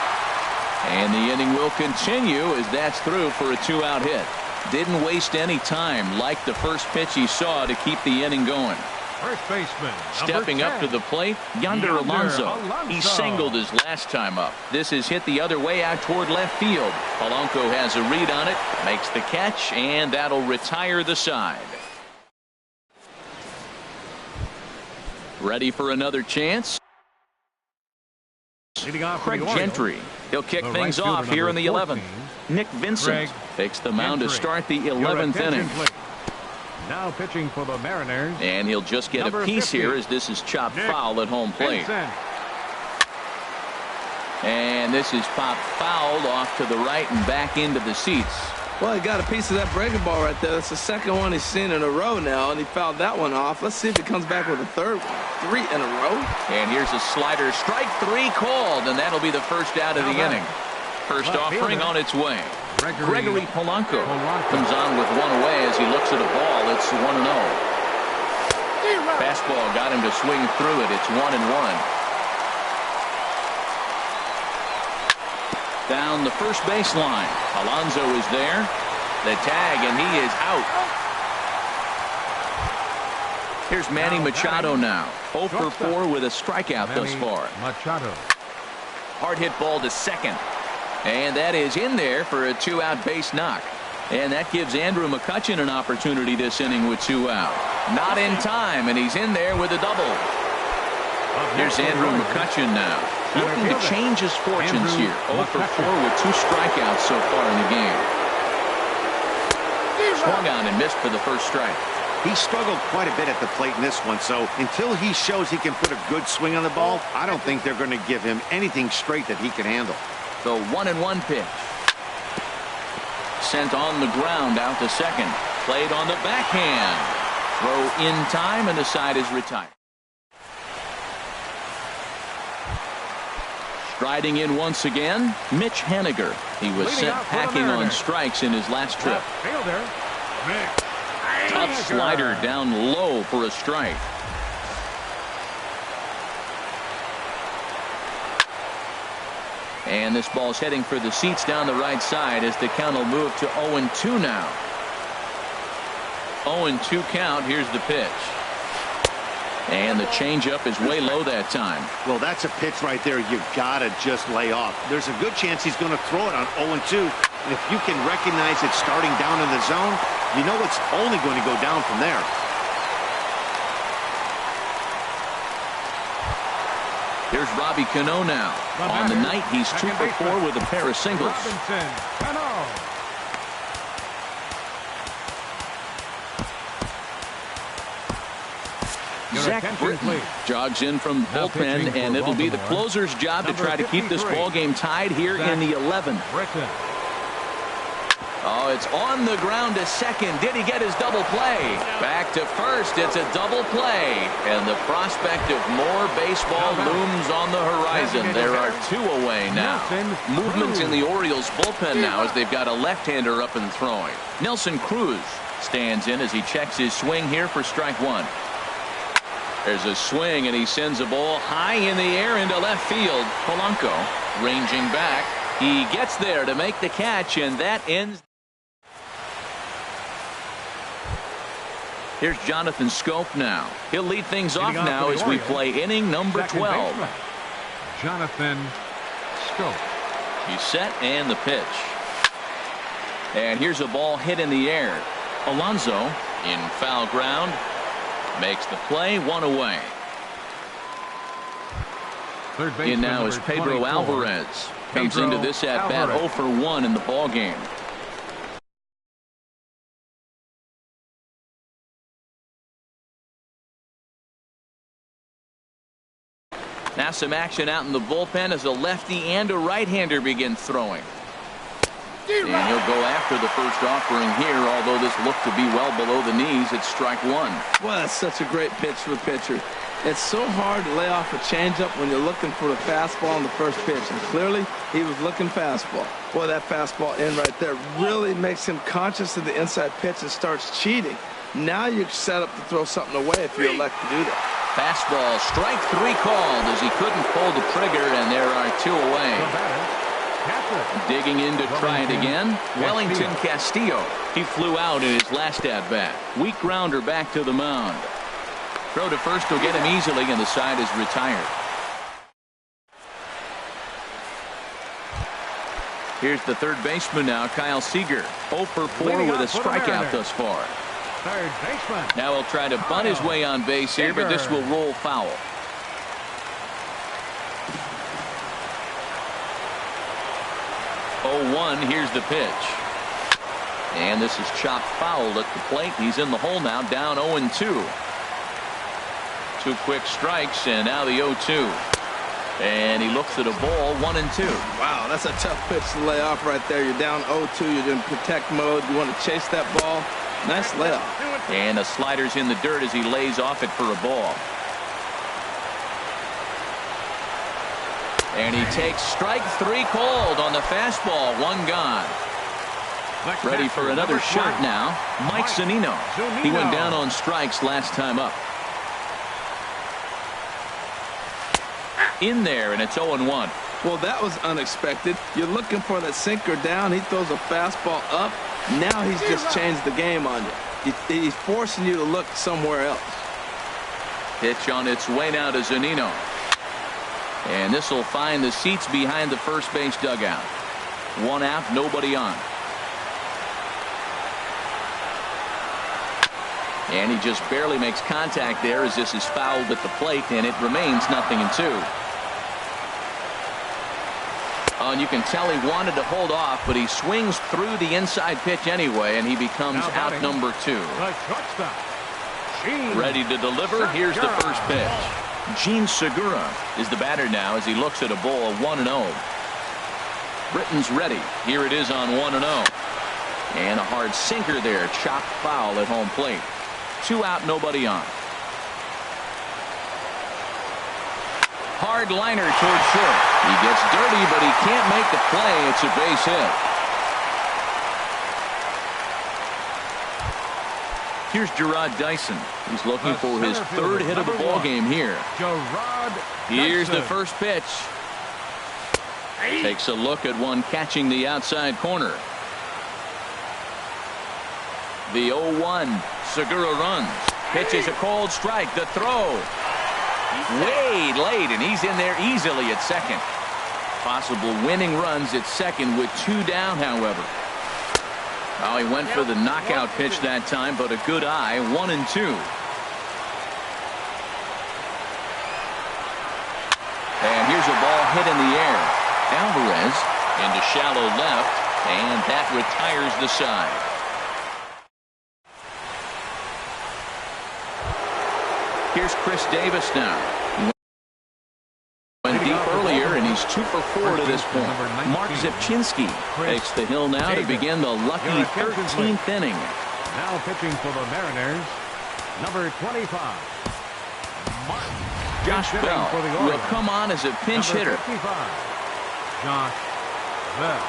And the inning will continue as that's through for a 2-out hit. Didn't waste any time like the first pitch he saw to keep the inning going. First baseman, stepping up to the plate, Yonder Alonso. He singled his last time up. This is hit the other way out toward left field. Polanco has a read on it, makes the catch, and that'll retire the side. Ready for another chance? Craig Gentry. He'll kick things off here in the 11th. Nick Vincent takes the mound to start the 11th inning. Now pitching for the Mariners. And he'll just get a piece here as this is chopped foul at home plate. And this is popped fouled off to the right and back into the seats. Well, he got a piece of that breaking ball right there. That's the second one he's seen in a row now, and he fouled that one off. Let's see if he comes back with a third one. 3 in a row. And here's a slider. Strike 3 called, and that'll be the first out of the inning. First offering on its way. Gregory Polanco comes on with one away as he looks at a ball. It's 1-0. Fastball got him to swing through it. It's 1-1. Down the first baseline. Alonso is there. The tag, and he is out. Here's Manny Machado now. 0 for 4 with a strikeout thus far. Hard hit ball to second. And that is in there for a 2-out base knock. And that gives Andrew McCutchen an opportunity this inning with 2 out. Not in time, and he's in there with a double. Here's Andrew McCutchen now. Looking to change his fortunes here. 0 for 4 with 2 strikeouts so far in the game. Swung on and missed for the first strike. He struggled quite a bit at the plate in this one, so until he shows he can put a good swing on the ball, I don't think they're going to give him anything straight that he can handle. The 1-1 pitch. Sent on the ground out to second. Played on the backhand. Throw in time, and the side is retired. Striding in once again, Mitch Haniger. He was sent packing on strikes in his last trip. Tough slider down low for a strike. And this ball's heading for the seats down the right side as the count will move to 0-2 now. 0-2 count. Here's the pitch. And the changeup is way low that time. Well, that's a pitch right there you gotta just lay off. There's a good chance he's going to throw it on 0-2. And if you can recognize it starting down in the zone, you know it's only going to go down from there. Here's Robbie Cano now. On the night, he's 2 for 4 with a pair of singles. Zach Britton jogs in from the bullpen, and it'll be the closer's job to try to keep this ball game tied here in the 11th. Oh, it's on the ground to second. Did he get his double play? Back to first. It's a double play. And the prospect of more baseball looms on the horizon. There are 2 away now. Movement in the Orioles bullpen now as they've got a left-hander up and throwing. Nelson Cruz stands in as he checks his swing here for strike 1. There's a swing, and he sends a ball high in the air into left field. Polanco ranging back. He gets there to make the catch, and that ends. Here's Jonathan Scope now. He'll lead things off now as we play inning number 12. Jonathan Scope. He's set, and the pitch. And here's a ball hit in the air. Alonso in foul ground. Makes the play, 1 away. In now is Pedro Alvarez. Comes into this at bat 0 for 1 in the ball game. Now some action out in the bullpen as a lefty and a right-hander begin throwing. And he'll go after the first offering here, although this looked to be well below the knees. It's strike 1. Well, that's such a great pitch for the pitcher. It's so hard to lay off a changeup when you're looking for the fastball on the first pitch. And clearly, he was looking fastball. Boy, that fastball in right there really makes him conscious of the inside pitch and starts cheating. Now you're set up to throw something away if you elect to do that. Fastball, strike 3 called as he couldn't pull the trigger, and there are 2 away. Digging in to try it again, Wellington Castillo. He flew out in his last at-bat. Weak grounder back to the mound. Throw to first will get him easily, and the side is retired. Here's the third baseman now, Kyle Seager. 0 for 4 with a strikeout thus far. Third baseman. Now he'll try to bunt his way on base here, but this will roll foul. 0-1, here's the pitch. And this is chopped foul at the plate. He's in the hole now, down 0-2. 2 quick strikes, and now the 0-2. And he looks at a ball, 1-2. Wow, that's a tough pitch to lay off right there. You're down 0-2. You're in protect mode. You want to chase that ball. Nice layoff. And the slider's in the dirt as he lays off it for a ball. And he takes strike 3 called on the fastball. 1 gone. Ready for another shot now. Mike Zunino. He went down on strikes last time up. In there, and it's 0-1. Well, that was unexpected. You're looking for that sinker down. He throws a fastball up. Now he's just changed the game on you. He's forcing you to look somewhere else. Pitch on its way now to Zunino. And this will find the seats behind the first base dugout. 1 out, nobody on. And he just barely makes contact there as this is fouled at the plate, and it remains 0-2. Oh, and you can tell he wanted to hold off, but he swings through the inside pitch anyway, and he becomes out number 2. Ready to deliver. Here's the first pitch. Gene Segura is the batter now as he looks at a ball 1-0. Britton's ready. Here it is on 1-0. And a hard sinker there. Chopped foul at home plate. 2 out, nobody on. Hard liner towards short. He gets dirty, but he can't make the play. It's a base hit. Here's Gerard Dyson. He's looking for his 3rd hit of the ball game here. Here's the first pitch. Takes a look at one catching the outside corner. The 0-1. Segura runs. Pitches a cold strike. The throw. Way late, and he's in there easily at second. Possible winning runs at second with 2 down, however. Oh, he went for the knockout pitch that time, but a good eye. 1-2. And here's a ball hit in the air. Alvarez into shallow left, and that retires the side. Here's Chris Davis now. Went deep earlier, and he's 2 for 4 to this point. Mark Zipchinski takes the hill now to begin the lucky 13th inning. Now pitching for the Mariners, number 25. Josh Bell will come on as a pinch hitter. Josh Bell.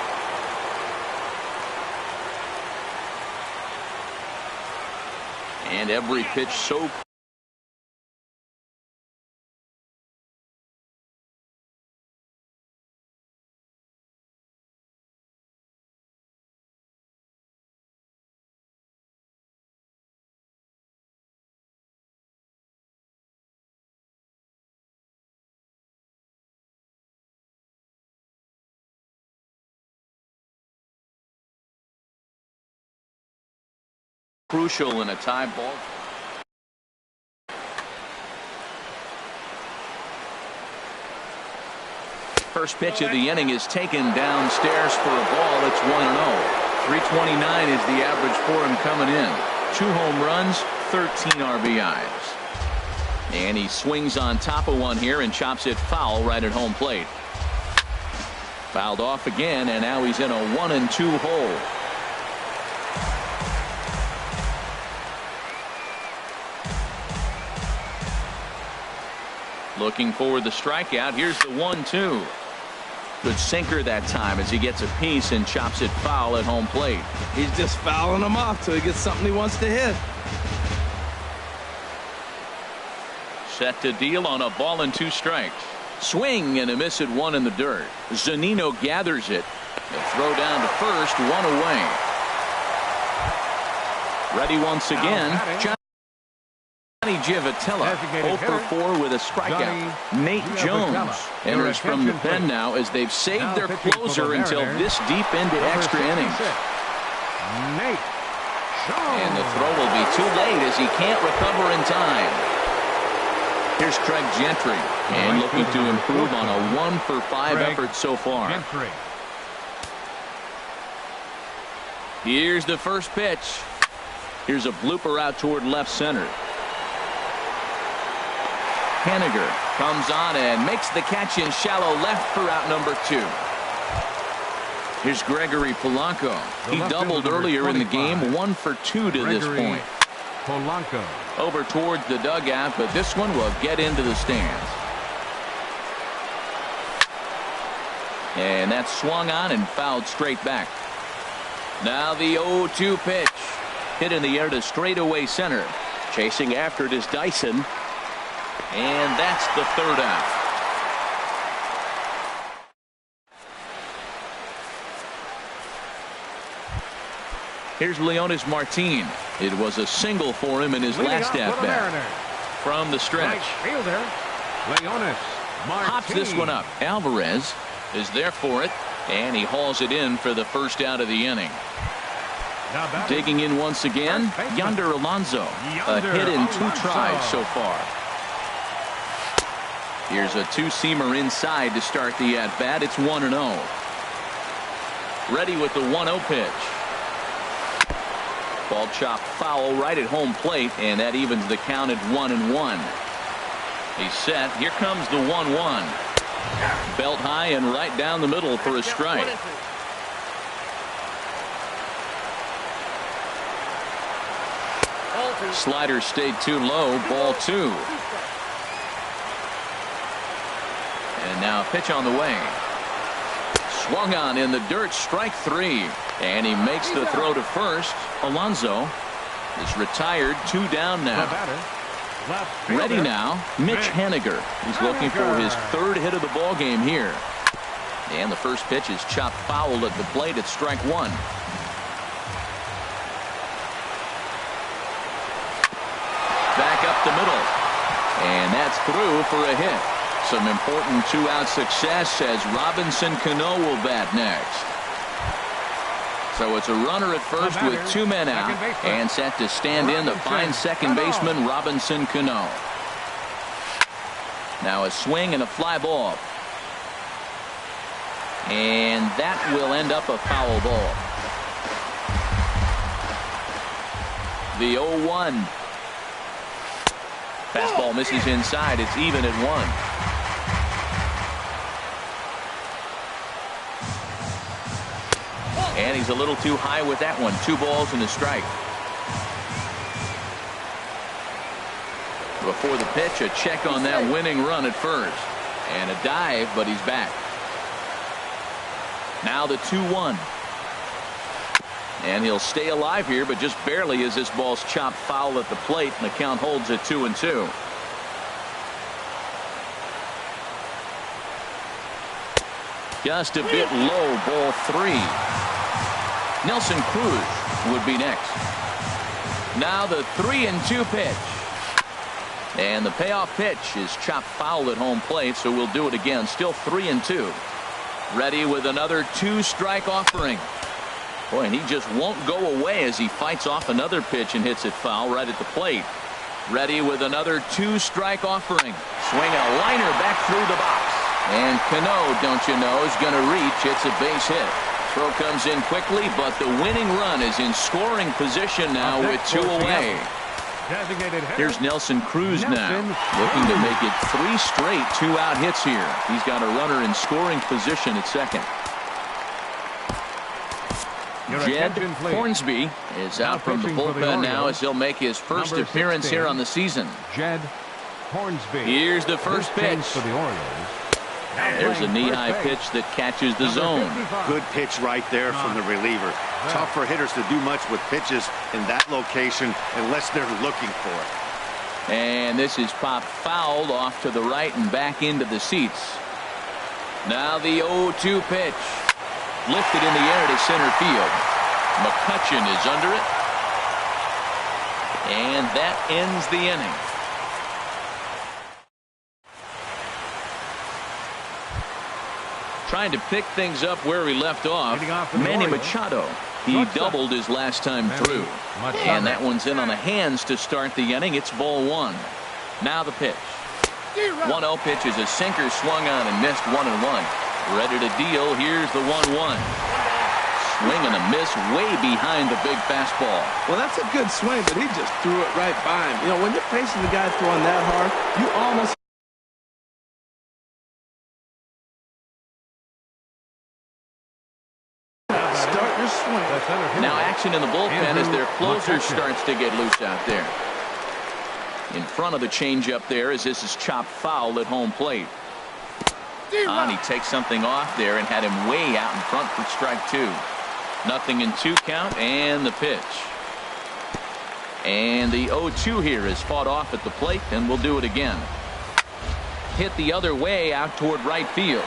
And every pitch so crucial in a tie ball. First pitch of the inning is taken downstairs for a ball. It's 1-0. 329 is the average for him coming in. 2 home runs, 13 RBIs. And he swings on top of one here and chops it foul right at home plate. Fouled off again, and now he's in a 1-2 hole. Looking for the strikeout. Here's the 1-2. Good sinker that time as he gets a piece and chops it foul at home plate. He's just fouling them off till he gets something he wants to hit. Set to deal on a ball and 2 strikes. Swing and a miss at 1 in the dirt. Zunino gathers it. The throw down to first, 1 away. Ready once again. Johnny Giavotella, 0 for 4 with a strikeout. Nate Jones enters from the pen now as they've saved their closer until this deep into extra innings. And the throw will be too late as he can't recover in time. Here's Craig Gentry, and looking to improve on a 1 for 5 effort so far. Here's the first pitch. Here's a blooper out toward left center. Henniger comes on and makes the catch in shallow left for out number 2. Here's Gregory Polanco. He doubled earlier in the game, 1 for 2 to this point. Polanco over towards the dugout, but this one will get into the stands. And that's swung on and fouled straight back. Now the 0-2 pitch. Hit in the air to straightaway center. Chasing after it is Dyson. And that's the 3rd out. Here's Leonis Martin. It was a single for him in his last at-bat. From the stretch. Fielder, Leonis Martin. Hops this one up. Alvarez is there for it, and he hauls it in for the first out of the inning. Digging in once again, Yonder Alonso. A hit in 2 tries so far. Here's a 2-seamer inside to start the at-bat. It's 1-0. Ready with the 1-0 pitch. Ball chopped foul right at home plate, and that evens the count at 1-1. He's set. Here comes the 1-1. Belt high and right down the middle for a strike. Slider stayed too low. Ball 2. And now a pitch on the way. Swung on in the dirt. Strike 3. And he makes the throw to first. Alonso is retired. 2 down now. Ready now, Mitch Haniger. He's looking for his 3rd hit of the ball game here. And the first pitch is chopped foul at the plate at strike 1. Back up the middle. And that's through for a hit. Some important 2-out success as Robinson Cano will bat next. So it's a runner at first with 2 men out, and set to stand in the fine second baseman Robinson Cano. Now a swing and a fly ball. And that will end up a foul ball. The 0-1. Fastball misses inside. It's even at 1. And he's a little too high with that one. 2 balls and a strike. Before the pitch, a check on that winning run at first. And a dive, but he's back. Now the 2-1. And he'll stay alive here, but just barely as this ball's chopped foul at the plate, and the count holds at 2-2. Just a bit low. Ball 3. Nelson Cruz would be next. Now the 3-2 pitch. And the payoff pitch is chopped foul at home plate, so we'll do it again. Still 3-2. Ready with another 2-strike offering. Boy, and he just won't go away as he fights off another pitch and hits it foul right at the plate. Ready with another 2-strike offering. Swing a liner back through the box. And Cano, don't you know, is going to reach. It's a base hit. Throw comes in quickly, but the winning run is in scoring position now with 2 away. Here's Nelson Cruz now, looking to make it 3 straight 2-out hits here. He's got a runner in scoring position at second. Jed Hornsby is out from the bullpen now as he'll make his first appearance here on the season. Jed Hornsby. Here's the first pitch. For the Orioles. There's a knee-high pitch that catches the zone. Good pitch right there from the reliever. Tough for hitters to do much with pitches in that location unless they're looking for it. And this is popped fouled off to the right and back into the seats. Now the 0-2 pitch. Lifted in the air to center field. McCutchen is under it. And that ends the inning. Trying to pick things up where he left off. Manny Machado. He doubled his last time through. And that one's in on the hands to start the inning. It's ball 1. Now the pitch. 1-0 pitch is a sinker swung on and missed 1-1. Ready to deal. Here's the 1-1. Swing and a miss way behind the big fastball. Well, that's a good swing, but he just threw it right by him. You know, when you're facing the guy throwing that hard, you almost start your swing. Now action in the bullpen as their closer starts to get loose out there. In front of the changeup there as this is chopped foul at home plate. He takes something off there and had him way out in front for strike 2. Nothing in 2 count, and the pitch. And the 0-2 here is fought off at the plate, and we'll do it again. Hit the other way out toward right field.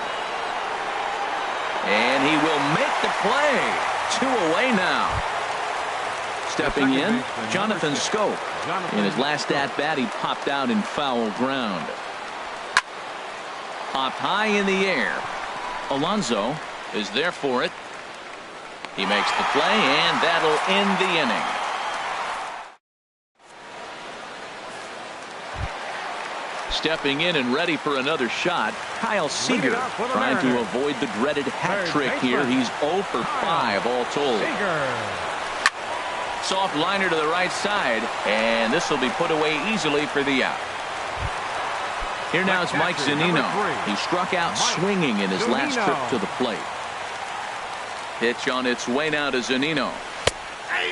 And he will make the play. 2 away now. Stepping in, Jonathan Schoop. In his last at-bat, he popped out in foul ground. Popped high in the air. Alonso is there for it. He makes the play, and that'll end the inning. Stepping in and ready for another shot, Kyle Seager trying to avoid the dreaded hat trick here. He's 0 for 5 all told. Walks-off liner to the right side, and this will be put away easily for the out. Here now is Mike Zunino. He struck out swinging in his last trip to the plate. Pitch on its way now to Zunino.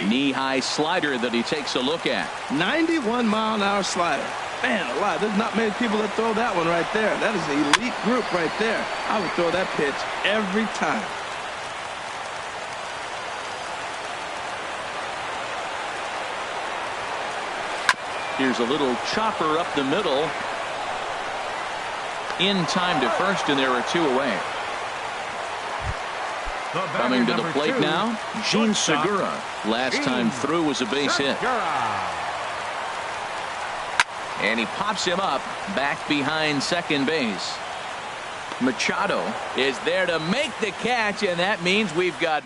Knee-high slider that he takes a look at. 91-mile-an-hour slider. Man alive, there's not many people that throw that one right there. That is an elite group right there. I would throw that pitch every time. Here's a little chopper up the middle. In time to first, and there are two away. Coming to the plate now, Jean Segura. Last time through was a base hit. And he pops him up back behind second base. Machado is there to make the catch, and that means we've got.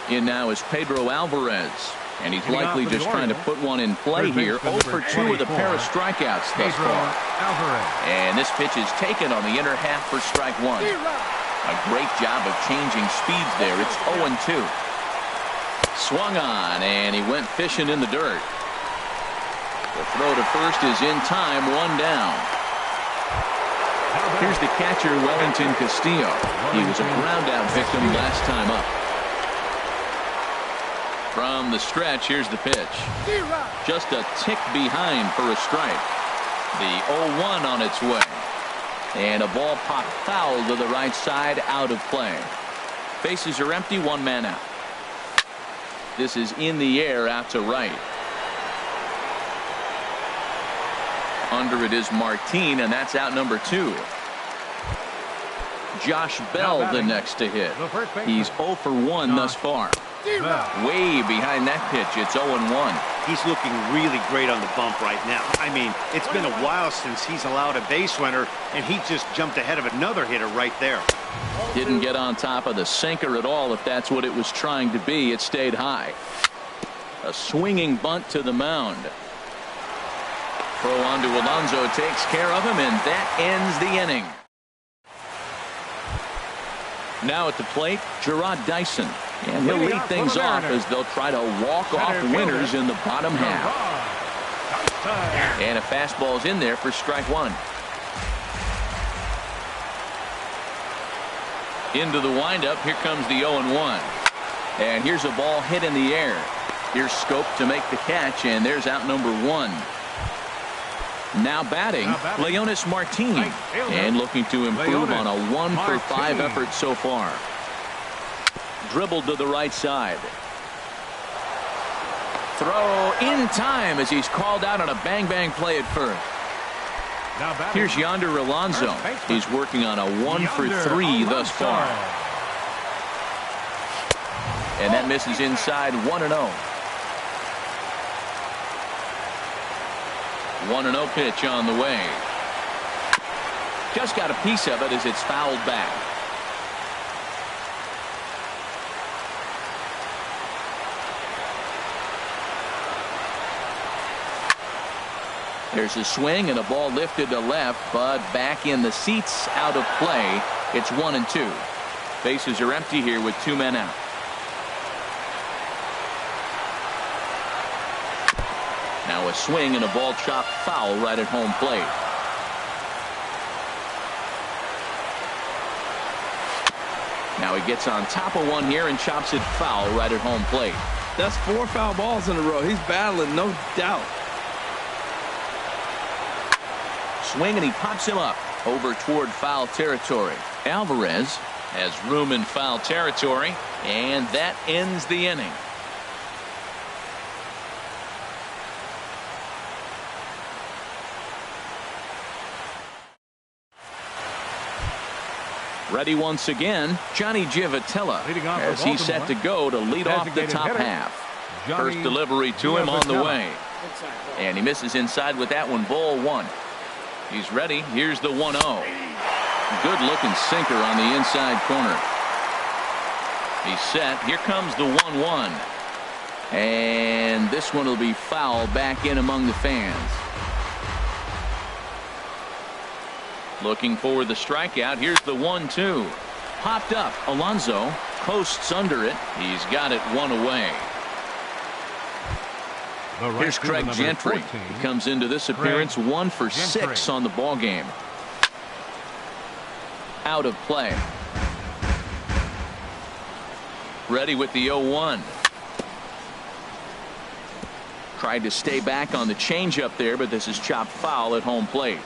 In now is Pedro Alvarez. And he's likely just trying to put one in play here. 0 for 2 with a pair of strikeouts thus far. And this pitch is taken on the inner half for strike one. A great job of changing speeds there. It's 0-2. Swung on, and he went fishing in the dirt. The throw to first is in time, one down. Here's the catcher, Wellington Castillo. He was a ground-out victim last time up. From the stretch, here's the pitch. Just a tick behind for a strike. The 0-1 on its way. And a ball popped foul to the right side, out of play. Bases are empty, one man out. This is in the air, out to right. Under it is Martin, and that's out number 2. Josh Bell the next to hit. He's 0 for 1 thus far. Way behind that pitch. It's 0-1. He's looking really great on the bump right now. I mean, it's been a while since he's allowed a base runner, and he just jumped ahead of another hitter right there. Didn't get on top of the sinker at all, if that's what it was trying to be. It stayed high. A swinging bunt to the mound. Throw on to Alonso takes care of him, and that ends the inning. Now at the plate, Gerard Dyson. And he'll lead things off as they'll try to walk off winners in the bottom half. And a fastball's in there for strike one. Into the windup. Here comes the 0-1. And here's a ball hit in the air. Here's Scope to make the catch, and there's out number 1. Now batting, Leonis Martin. And looking to improve on a 1 for 5 effort so far. Dribbled to the right side. Throw in time as he's called out on a bang-bang play at first. Here's Yonder Alonso. He's working on a 1 for 3 thus far. And that misses inside, 1-0. 1-0 pitch on the way. Just got a piece of it as it's fouled back. There's a swing and a ball lifted to left, but back in the seats, out of play. It's 1-2. Bases are empty here with 2 men out. Now a swing and a ball chopped foul right at home plate. Now he gets on top of one here and chops it foul right at home plate. That's 4 foul balls in a row. He's battling, no doubt. Swing, and he pops him up over toward foul territory. Alvarez has room in foul territory, and that ends the inning. Ready once again, Johnny Giavotella as he's set to go to lead off the top half. First delivery to him on the way. And he misses inside with that one, ball 1. He's ready. Here's the 1-0. Good looking sinker on the inside corner. He's set. Here comes the 1-1. And this one will be foul back in among the fans. Looking for the strikeout. Here's the 1-2. Popped up. Alonso posts under it. He's got it one away. Here's Craig Gentry. He comes into this appearance 1 for 6 on the ball game. Out of play. Ready with the 0-1. Tried to stay back on the changeup there, but this is chopped foul at home plate.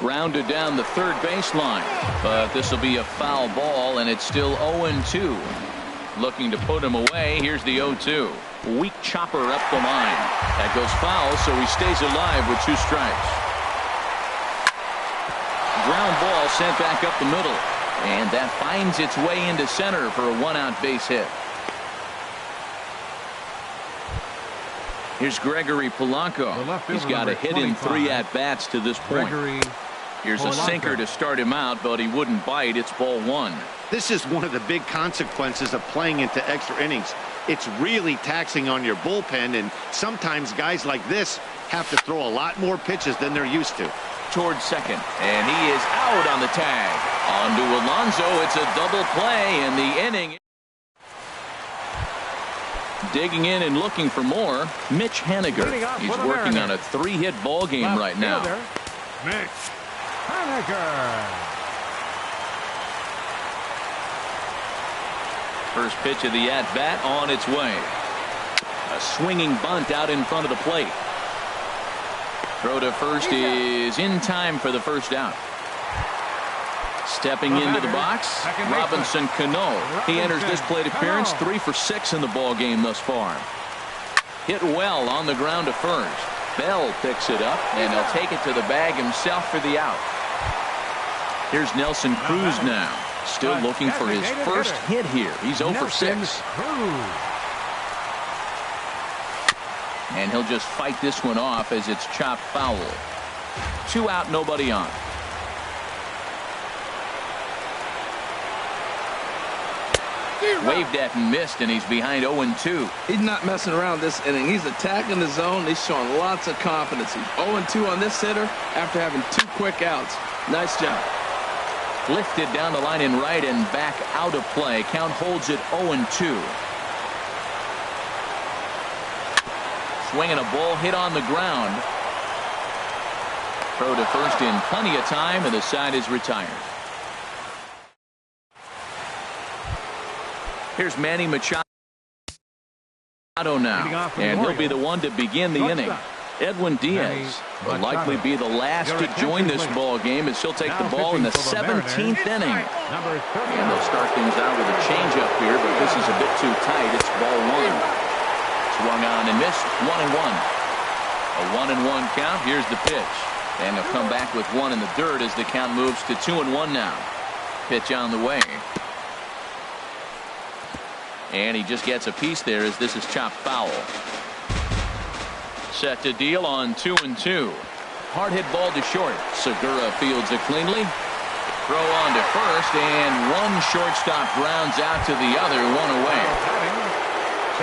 Rounded down the third baseline, but this will be a foul ball, and it's still 0-2. Looking to put him away. Here's the 0-2. Weak chopper up the line. That goes foul, so he stays alive with 2 strikes. Ground ball sent back up the middle, and that finds its way into center for a 1-out base hit. Here's Gregory Polanco. He's got a hit in 3 at-bats to this point. Here's a sinker to start him out, but he wouldn't bite. It's ball 1. This is one of the big consequences of playing into extra innings. It's really taxing on your bullpen, and sometimes guys like this have to throw a lot more pitches than they're used to. Towards second, and he is out on the tag. On to Alonso. It's a double play in the inning. Digging in and looking for more, Mitch Haniger. He's working on a 3-hit ball game right now. Mitch Haniger. First pitch of the at-bat on its way. A swinging bunt out in front of the plate. Throw to first is in time for the first out. Stepping into the box, Robinson Cano. He enters this plate appearance 3 for 6 in the ball game thus far. Hit well on the ground to first. Bell picks it up, and he'll take it to the bag himself for the out. Here's Nelson Cruz now. Still looking for his first hit here. He's 0 for 6. And he'll just fight this one off as it's chopped foul. 2 out, nobody on. Waved at and missed, and he's behind 0-2. He's not messing around this inning. He's attacking the zone. He's showing lots of confidence. He's 0-2 on this hitter after having 2 quick outs. Nice job. Lifted down the line in right and back out of play. Count holds it 0-2. Swinging a ball hit on the ground. Throw to first in plenty of time, and the side is retired. Here's Manny Machado now, and he'll be the one to begin the inning. Edwin Diaz will likely be the last to join this ball game as he'll take the ball in the 17th inning. And they'll start things out with a changeup here, but this is a bit too tight. It's ball 1. Swung on and missed. 1-1. A 1-1 count. Here's the pitch. And they'll come back with 1 in the dirt as the count moves to 2-1 now. Pitch on the way. And he just gets a piece there as this is chopped foul. Set to deal on 2-2. Hard hit ball to short. Segura fields it cleanly. Throw on to first, and one shortstop grounds out to the other, 1 away.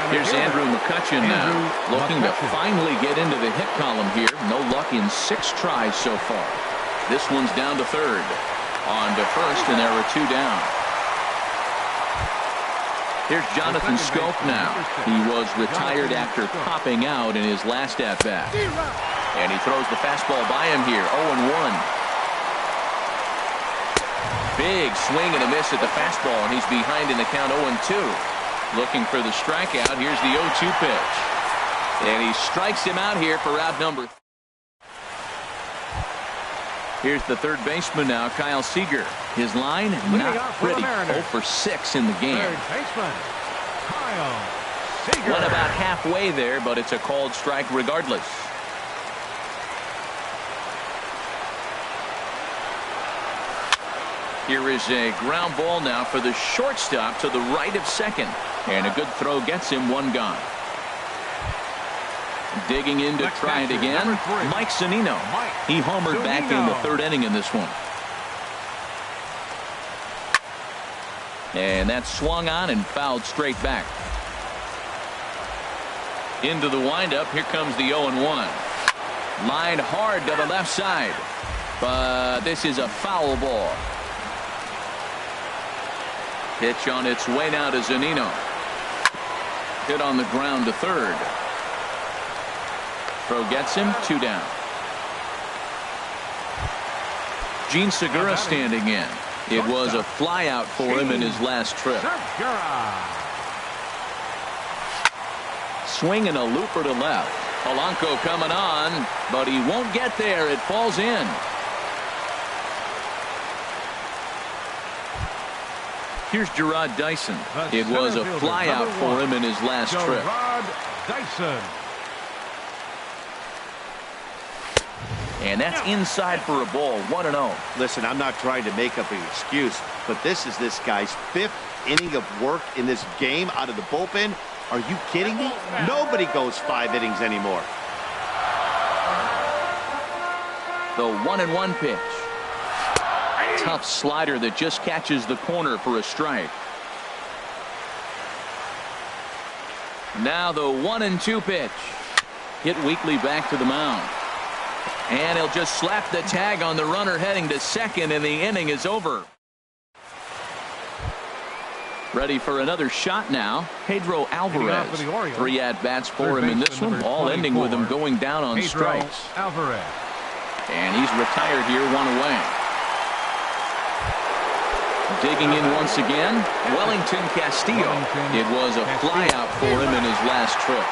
Here's Andrew McCutchen now, looking to finally get into the hit column here. No luck in 6 tries so far. This one's down to third. On to first, and there are 2 down. Here's Jonathan Scope now. He was retired after popping out in his last at-bat. And he throws the fastball by him here, 0-1. Big swing and a miss at the fastball, and he's behind in the count 0-2. Looking for the strikeout. Here's the 0-2 pitch. And he strikes him out here for out number 3. Here's the third baseman now, Kyle Seager. His line, not pretty. 0 for 6 in the game. Went about halfway there, but it's a called strike regardless. Here is a ground ball now for the shortstop to the right of second. And a good throw gets him 1 gone. Digging in to try it again, Mike Zunino. He homered back in the 3rd inning in this one. And that swung on and fouled straight back. Into the windup, here comes the 0-1. Lined hard to the left side. But this is a foul ball. Pitch on its way now to Zunino. Hit on the ground to third. Throw gets him, 2 down. Gene Segura standing in. It was a flyout for him in his last trip. Swinging a looper to left. Polanco coming on, but he won't get there. It falls in. Here's Gerard Dyson. It was a flyout for him in his last trip. Gerard Dyson. And that's inside for a ball, 1-0. Listen, I'm not trying to make up an excuse, but this is this guy's 5th inning of work in this game out of the bullpen. Are you kidding me? Nobody goes 5 innings anymore. The 1-1 pitch. Tough slider that just catches the corner for a strike. Now the 1-2 pitch. Hit weakly back to the mound. And he'll just slap the tag on the runner heading to second, and the inning is over. Ready for another shot now. Pedro Alvarez. 3 at-bats for him in this one, all ending with him going down on strikes. Alvarez. And he's retired here, 1 away. Digging in once again, Wellington Castillo. It was a flyout for him in his last trip.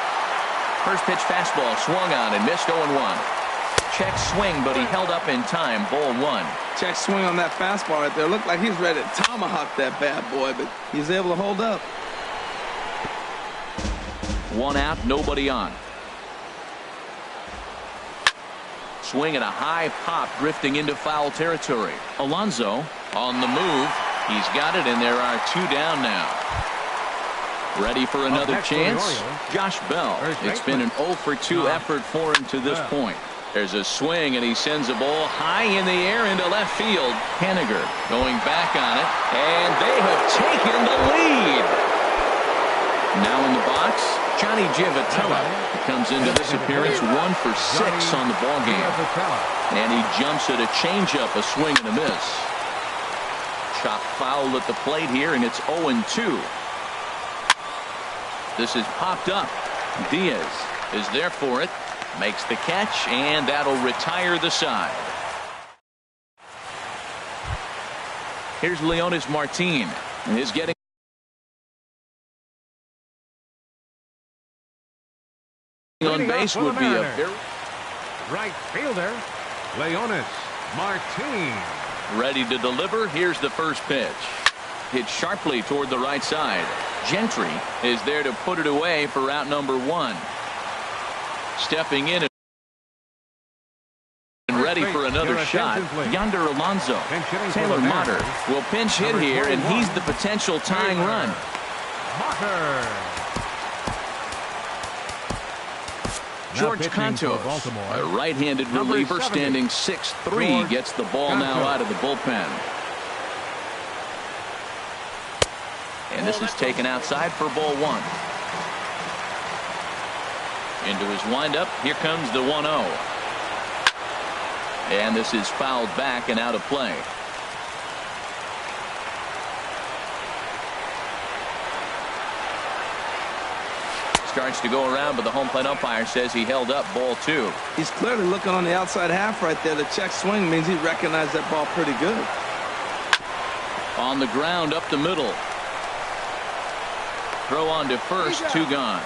First pitch fastball swung on and missed 0-1. Check swing, but he held up in time. Ball 1. Check swing on that fastball right there. Looked like he's ready to tomahawk that bad boy, but he's able to hold up. 1 out, nobody on. Swing and a high pop drifting into foul territory. Alonso on the move. He's got it, and there are 2 down now. Ready for another chance? Josh Bell. It's been an 0 for 2 effort for him to this point. There's a swing, and he sends a ball high in the air into left field. Henniger going back on it, and they have taken the lead. Now in the box, Johnny Giavotella comes into this appearance 1 for 6 on the ball game. And he jumps at a changeup, a swing and a miss. Chop foul at the plate here, and it's 0-2. This is popped up. Diaz is there for it. Makes the catch, and that'll retire the side. Here's Leonis Martin. He's getting on base would be a very right fielder, Leonis Martin. Ready to deliver. Here's the first pitch. Hit sharply toward the right side. Gentry is there to put it away for out number 1. Stepping in and ready for another shot, Yonder Alonso. Taylor Motter will pinch hit here, and he's the potential tying run. George Cantos, a right-handed reliever standing 6'3", gets the ball now out of the bullpen. And this is taken outside for ball 1. Into his windup, here comes the 1-0. And this is fouled back and out of play. Starts to go around, but the home plate umpire says he held up ball 2. He's clearly looking on the outside half right there. The check swing means he recognized that ball pretty good. On the ground up the middle. Throw on to first, 2 gone.